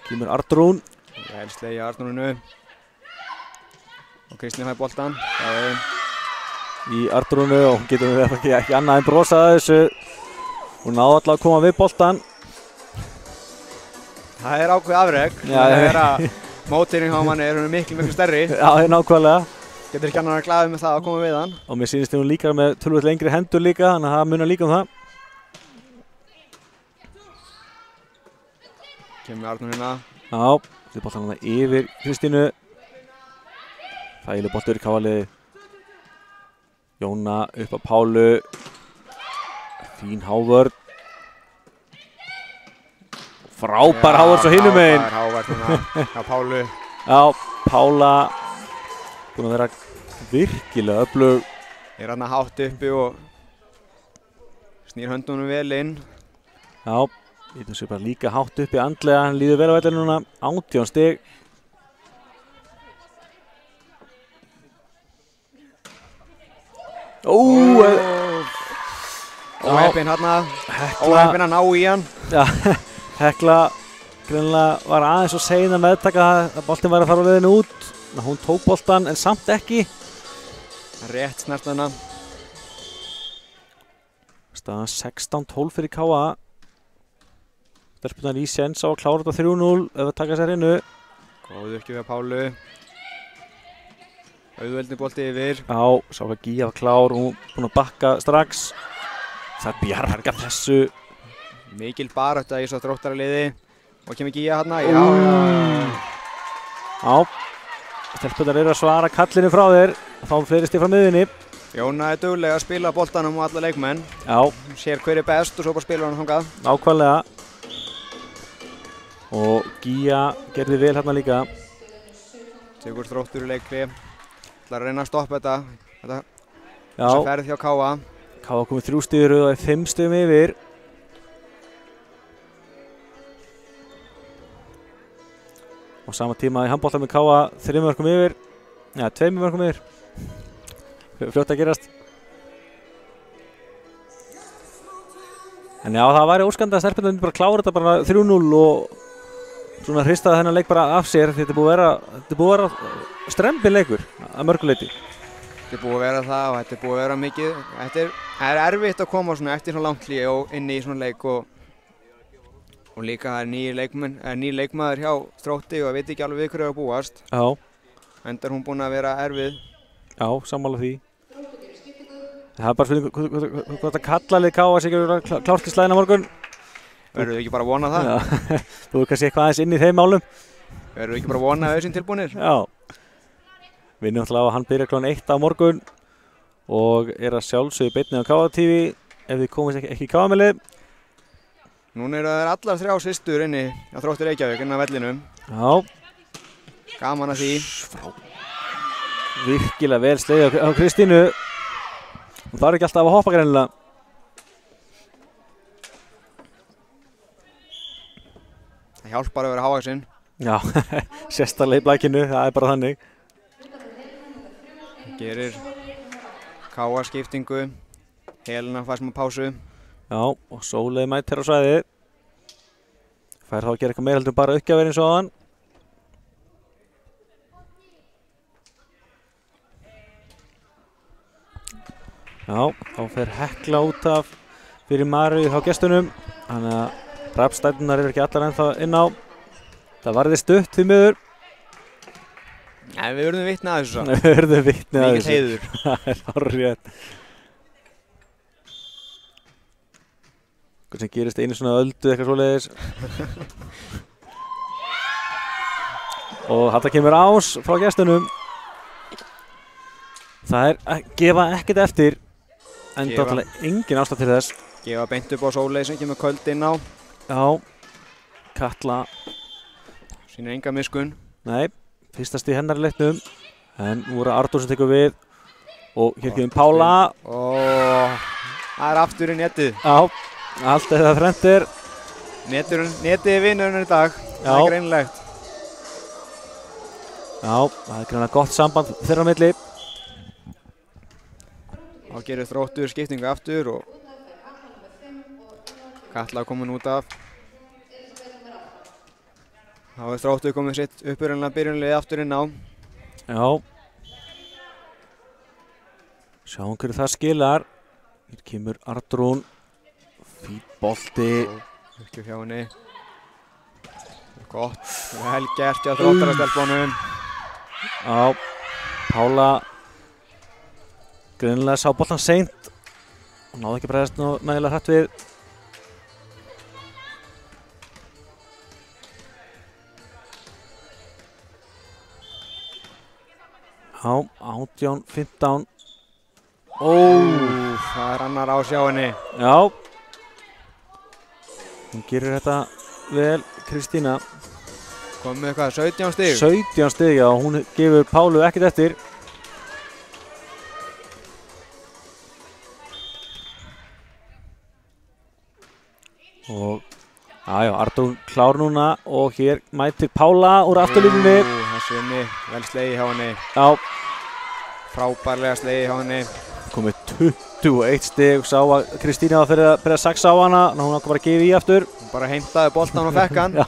Kemur Arnrún. Vel slegið Arnrúnu. Og Kristín fær boltan. Í Arnrúnu og hún getur ekki annað en brosað að þessu. Hún náði alltaf að koma við boltan. Það er ákveð afreg. Það er að mótirinn hjá manni er miklu stærri. Já, það er nákvæmlega. Getur ekki annar að glaða með það að koma við hann. Og mér sýnist hún líka með tölvöld lengri hendur líka, þannig að það munar líka um það. Kemur Arnur hérna. Já, þetta boltan hann yfir Kristínu. Þægileg boltur í KA-liði. Jóna upp á Pálu. Fín hávörn. Frábær hávörn svo hinum megin. Frábær hávörn hérna á Pálu. Já, Pála búin að vera virkilega öflug. Er hann að hátt uppi og snýr höndunum vel inn. Já, þetta sé bara líka hátt uppi andlega. Hann líður vel á vellinu núna, 18 stig. Óheppinn hérna. Óheppinn að ná í hann. Já, Hekla greinilega var aðeins og sein að meðtaka að boltinn væri að fara á leiðinu út. Hún tók boltan en samt ekki. Rétt snert hana. Staðan 16-12 fyrir KA. Stelpunar í séns á að klára þetta 3-0 ef að taka sér innu. Góð uppgjöf hjá Pálu. Auðveldni bolti yfir. Já, sá hvað Gíja var klár. Hún búin að bakka strax. Það bjarga þessu. Mikil barátta í svo Þróttaraliði. Og kemur Gíja hérna. Já. Stelpunar eru að svara kallinu frá þér. Þá fleiri stig frá miðjunni. Jóna er duglega að spila boltanum og alla leikmenn. Já. Hún sér hver er best og svo bara spila hann þangað. Nákvæmlega. Og Gíja gerði vel hérna líka. Tekur Þróttur í leikli. ætlar að reyna að stoppa þetta þessa ferð hjá KA. KA komið 3 stig í röð og er 5 stigum yfir. Á sama tíma í handbolta með KA 3 mörkum yfir. Já, 2 mörkum yfir. Fljótt að gerast. En já, það væri óskandi að stelpunum bara klára þetta bara 3-0 og svona hristaði þennan leik bara af sér. Þetta er búið að vera strembin leikur að mörgu leyti. Þetta búið að vera það og þetta búið að vera mikið. Þetta er erfitt að koma svona eftir svona langt hlé og inn í svona leik og líka það er nýr leikmaður hjá Þrótti og veit ekki alveg við hverju að búast. Já. Enda er hún búin að vera erfið. Já, sammála því. Það er bara spurning hvað þetta kallalið K.A. sig ekki að klárt í slæðina morgun. Verður við ekki bara að vona það? Já, þú er kannski eitthvað aðeins inn í þeim málum. Verður við ekki bara að vona að þau séu tilbúnir? Já. Við náttúrulega að hann byrjar kl. 1 á morgun og er að sjálfsögðu beinni á K.A. TV ef þið komist ekki í K.A.-melið. Núna eru það allar 3 systur inni á Þrótti Reykjavík inn á vellinum. Já. Gaman að því. Virkilega vel slegið á Kristínu. Hún þarf ekki alltaf að hoppa greinilega. Það hjálpar að vera hávaxinn. Já, sérstaklega í blækinu, það er bara þannig. Gerir K.A. skiptingu. Helena fær smá pásu. Já, og Sóley mætir á svæðið. Fær þá að gera eitthvað meira heldur en bara uppgjafir eins og áðan. Já, þá fer Hekla út af fyrir Maríu hjá gestunum. Þannig að Hrafnstæturnar eru ekki allar ennþá inn á. Það varði stutt því miður. Nei, við verðum vitni að þessu. Við verðum vitni að þessu. Mikið heiður. Það er hárrétt. Hvað sem gerist einu svona öldu eitthvað svoleiðis. Og þetta kemur Ás frá gestunum. Það er að gefa ekkert eftir. En náttúrulega engin ástæða til þess. Gefa beint upp á Sóley sem kemur köld inn á. Já. Katla. Sýnir enga miskunn. Nei, fyrsta stig hennar í leiknum. En nú er Arnór sem tekur við. Og hér kemur Pála. Það er aftur í netið. Já, allt þetta þrennt. Netið er vinnurinn í dag. Það er greinilegt. Já, það er greinlega gott samband þeirra á milli. Þá gerir Þróttur skiptingu aftur og Katla komin út af. Þá er Þróttur komið sitt uppurunlega byrjunlið aftur inn á. Já. Sjáum hverju það skilar. Hér kemur Arnrún. Fín bolti. Virkjum hjá henni. Gott. Vel gert hjá Þróttarastelpunum. Já. Pála greinilega sá boltan seint. Hún náði ekki bregðast nægilega hratt við. Já, 18-15. Það er annar ás hjá henni. Já. Hún gerir þetta vel, Kristína. Komið eitthvað, 17 stig? 17 stig, já. Hún gefur Pálu ekkert eftir. Og Arnrún klár núna og hér mætir Pála úr afturlínunni. Þessi henni, vel slegið hjá henni. Já. Frábærlega slegið hjá henni. Komið 21 stig og sá að Kristína var fyrir að byrja að saxa á hana. Hún ákvað bara að gefa í aftur. Hún bara heimtaði boltan og fekk hann. Já.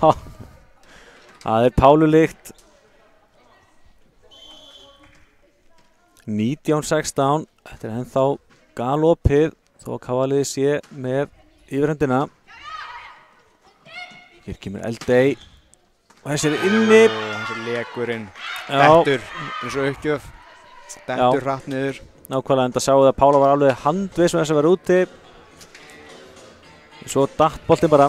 Það er Pálulykt. 19-16. Þetta er ennþá galopið þó að K.A.-liðið sé með yfirhöndina. Hér kemur Eldey og þessi er inni. Þessi lekurinn. Dettur eins og uppgjöf. Dettur hratt niður. Nákvæmlega, enda sáðu að Pála var alveg handviss með þess að vera úti. Svo datt boltinn bara.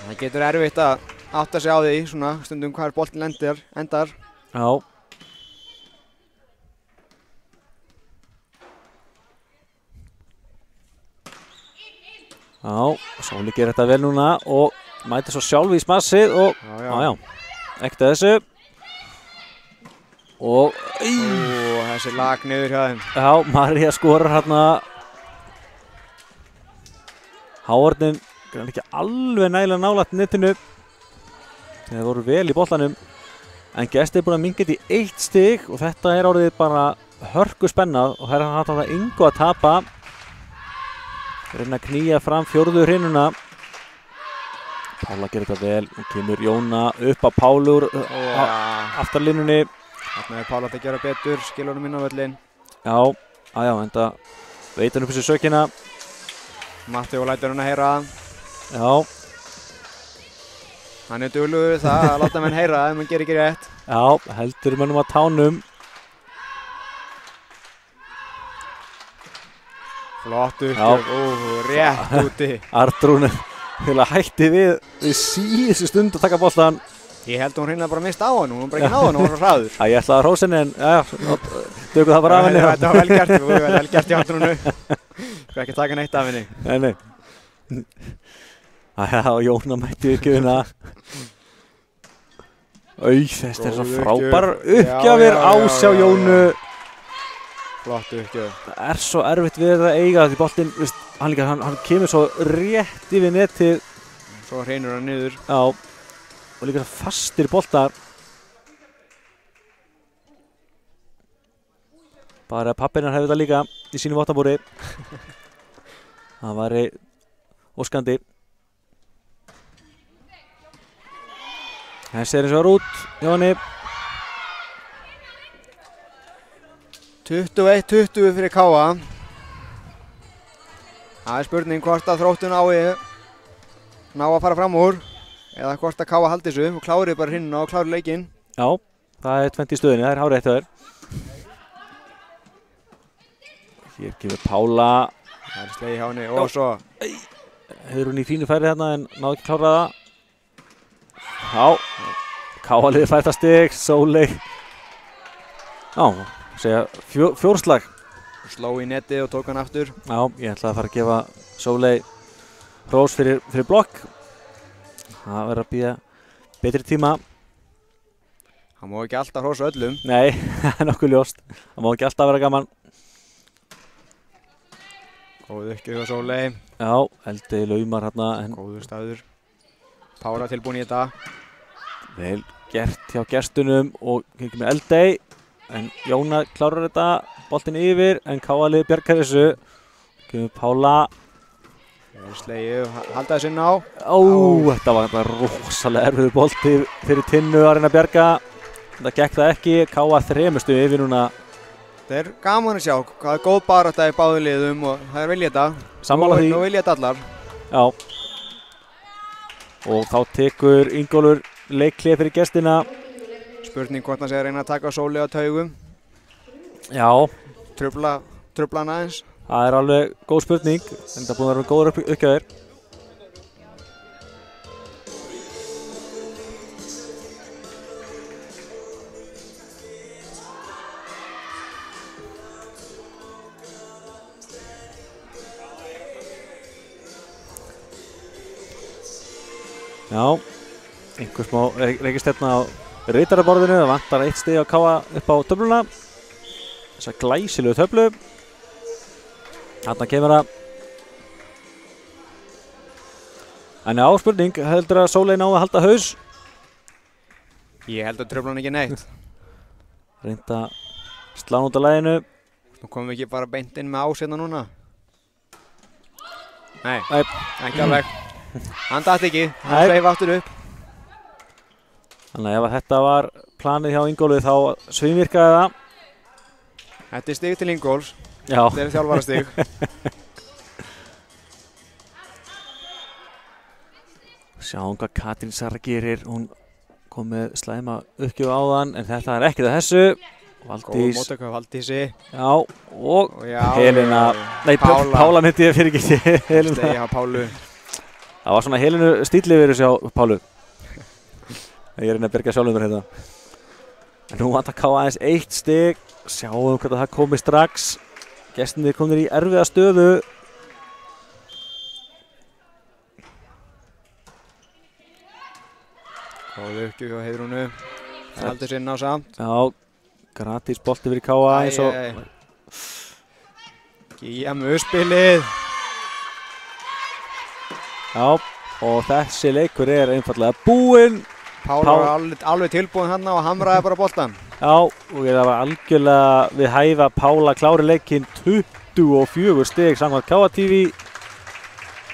Það getur erfitt að átta sig á því svona stundum hvar boltinn endar. Já. Já, Sóli gerir þetta vel núna og mætir svo sjálf í smassið og ekkert að þessu. Og þessi lag niður hjá þeim. Já, María skorar hérna. Háarnin er ekki alveg nægilega nálægt netinu. Þeir voru vel í boltanum. En Gestir er búin að minnka þetta í 1 stig og þetta er orðið bara hörku spennað og það er hann það engu að tapa. Reyna að knýja fram 4. hrinuna. Pála gerir þetta vel. Nú kemur Jóna upp á Pálu úr aftarlínunni. Þarna er Pála að gera betur, skilur honum inn á völlinn. Já, en það veit hann upp þessu sökina. Matteo lætur hann að heyra. Já. Hann duglegur við það að láta menn heyra ef mann gerir ekki rétt. Já, heldur mönnum að tánum. Flott uppgjöf, rétt úti. Arnþrúður hætti við síðustu stund að taka boltan. Ég held hún hreinlega bara mist á hann, hún bara ekki náð hann, hún var svo hraður. Ég ætlaði að hrósa henni en tökum það bara af henni. Þetta var vel gert, þú var vel gert í Arnþrúnu. Þú ekki taka neitt af henni. Nei. Og Jóna mætti uppgjöfina. Þetta er svo frábær uppgjafir ásjá Jónu. Flott uppgjöf. Það er svo erfitt við að eiga því boltinn, hann kemur svo rétt yfir netið. Svo hreinur hann niður. Já. Og líka fastir boltar. Bara pappirnar hefur þetta líka í sínu vottabúri. Það væri óskandi. Þessi er eins og út, Jóni. 21-20 fyrir Káa. Það er spurning hvort að Þróttur ná að fara fram úr. Eða hvort að Káa haldi þessu og klári bara hinn og klári leikinn. Já, það er 20 í stöðinni, það er hárið eftir þér. Hér kemur Pála. Það er slegið hjá henni og svo. Hefur hún í fínu færi þarna en náðu ekki klára það. Já, Káa liði fæta stig, Sóley. Já, segja fjórslag. Sló í netið og tók hann aftur. Já, ég ætlaði að fara að gefa Sóley hrós fyrir blokk. Það verður að bíða betri tíma. Það má ekki alltaf hrósa öllum. Nei, það er nokkuð ljóst. Það má ekki alltaf vera gaman. Góð uppgjöf hjá Sóley. Já, Eldey laumar hérna. Góður staður. Pála tilbúin í þetta. Vel gert hjá gestunum og kemur með Eldey. En Jóna klárar þetta, boltinn yfir, en Káa liði bjargar þessu. Kemur Pála. Slegið, halda þessu inn á. Þetta var rosalega erfiður bolti fyrir Tinnu að reyna að bjarga. Þetta gekk það ekki, Káa 3 stigum yfir núna. Það er gaman að sjá hvað er góð barátta í báðum liðum og það er vilja þetta. Sammála því. Nú vilja þetta allar. Já. Og þá tekur Ingólfur leikhlé fyrir gestina. Spurning hvort hann sé að reyna að taka Sóley á taugum. Já. Trufla hann aðeins. Það er alveg góð spurning, en það er búin að vera góður uppgjafir. Já, einhver smá reikistefna á ritaraborðinu, það vantar 1 stig að Káa upp á töfluna. Þessa glæsilegu töflu. Þarna kemur það. En já, spurning, heldur að Sóley ná að halda haus? Ég held að trufla hann ekki neitt. Reynda slá út af laginu. Nú komum við ekki bara beint inn með ásérna núna. Nei, ekki alveg. Hann datt ekki, hann sveif aftur upp. Þannig að ef þetta var planið hjá Ingólfi þá svimvirkaði það. Þetta er stig til Ingólfs. Já. Þetta er þjálfarastig. Sjáum hvað Katrín Sara gerir. Hún kom með slæma uppgjöf áðan, en þetta er ekki það þessu. Góð móttöku af Valdísi. Já, og Helena. Nei, Pála myndi ég fyrir ekki. Slegið hjá Pálu. Það var svona Helenu stíl yfir þessu hjá Pálu. Ég er að berga sjálfum mér hérna. En nú vantar Káa aðeins 1 stig. Sjáum hvernig það komi strax. Gestirnir komnir í erfiða stöðu. Góð uppgjöf hjá Heiðrúnu. Það heldur sér inn á samt. Já, gratis bolti fyrir Káa eins og... Gíja með uppspilið. Já, og þessi leikur er einfallega búinn. Pála var alveg tilbúinn hann og hamraði bara boltan. Já, og það var algjörlega við hæfa Pála klári leikinn 24 stig samkvæmt Káa TV.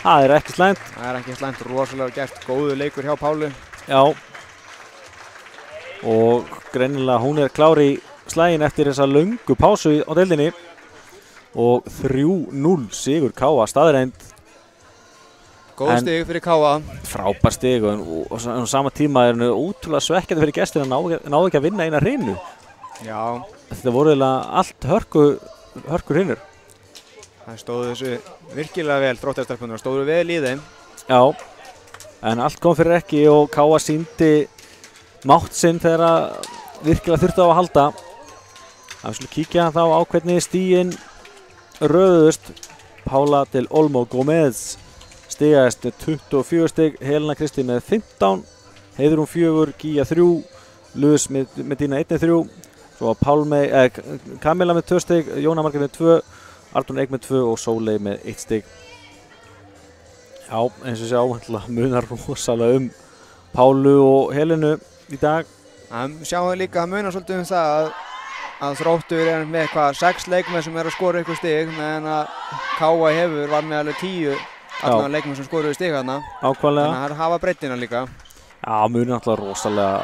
Það er ekki slæmt. Það er ekki slæmt, rosalega gert, góðu leikur hjá Pálu. Já. Og greinilega hún er klári í slaginn eftir þessa löngu pásu á deildinni og 3-0 sigur K.A. staðreind. Góð stig fyrir K.A. Frábær stig og á sama tíma er ótrúlega svekkjandi fyrir gestina að ná ekki að vinna eina hreinu. Já. Þetta voru eiginlega allt hörkur hrinur. Það stóðu þessu virkilega vel, Þróttarstelpurnar stóðu vel í þeim. Já, en allt kom fyrir ekki og K.A. sýndi mátt sinn þegar virkilega þurfti á að halda. Það við skulum kíkja þá á hvernig stigin röðuðust. Pála del Olmo Gómez stigaðist með 24 stig, Helena Kristín með 15, Heiðrún 4, Gíja 3, Luz Medina 1-3, svo Kamila með 2 stig, Jóna Margrét með 2, Arnún Eik með 2 og Sóley með 1 stig. Já, eins og sjá, munar rosalega Pálu og Helenu í dag. Sjáum við líka að munar svolítið það að Þróttur er með 6 leikmenn sem er að skora eitthvað stig, meðan að K.A. var með alveg 10 allan leikmenn sem skoruðu stig þarna. Ákvæmlega. Þannig að það hafa breyttina líka. Já, munar náttúrulega rosalega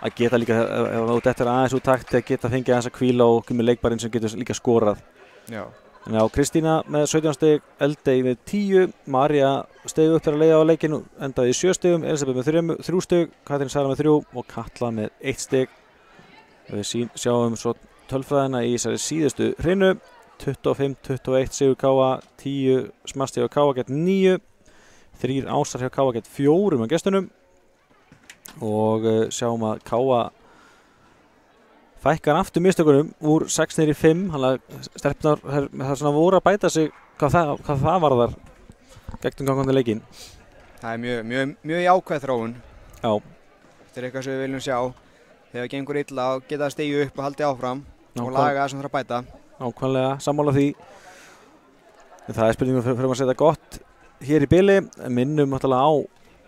að geta líka, ef þú dettur aðeins úr takt, að geta fengið aðeins að hvíla og komið leikbarinn sem getur líka skorað. Já. Þannig að Kristína með 17 stig, Eldey með 10, María steig upp til að leiða á leikinn og endaði í 7 stigum, Elisabeth með 3 stig, Katrín Sara með 3 og Katla með 1 stig. Við sjáum svo tölfræðina í þessari síðustu hreinu. 25-21 sigur K.A., 10 smastig á K.A. gegn 9, 3 ásar hjá K.A. gegn 4 á gestunum og sjáum að K.A. fækkar aftur mistökunum úr 6 niður í 5, þannig að stelpurnar það svona voru að bæta sig hvað það varðar gegnum gangandi leikinn. Það er mjög jákvæð þróun. Já. Þetta er eitthvað sem við viljum sjá. Þegar gengur illa og geta að stígu upp og haldi áfram og laga það sem þarf að bæta. Ákvæmlega, sammála því. En það er spurningum fyrir að setja gott hér í bili. Minnum náttúrulega á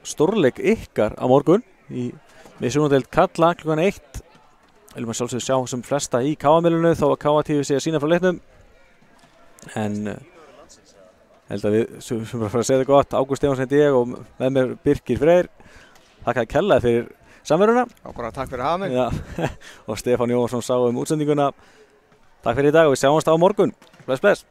stórleik ykkar á morgun í sjónadeild karla klukkan 1. Viljum að sjálfsögðu sjá sem flesta í K.A.-milinu þó að K.A. sé að sína frá leiknum. En held að við sem bara fara að segja þetta gott. Ágúst Stefánsson heiti ég og með mér Birkir Freyr. Þakka kærlega fyrir samveruna. Bara takk fyrir að hafa mig. Já, og Stefán Jóhansson sá útsendinguna. Takk fyrir í dag og við sjáumst á morgun. Bless, bless.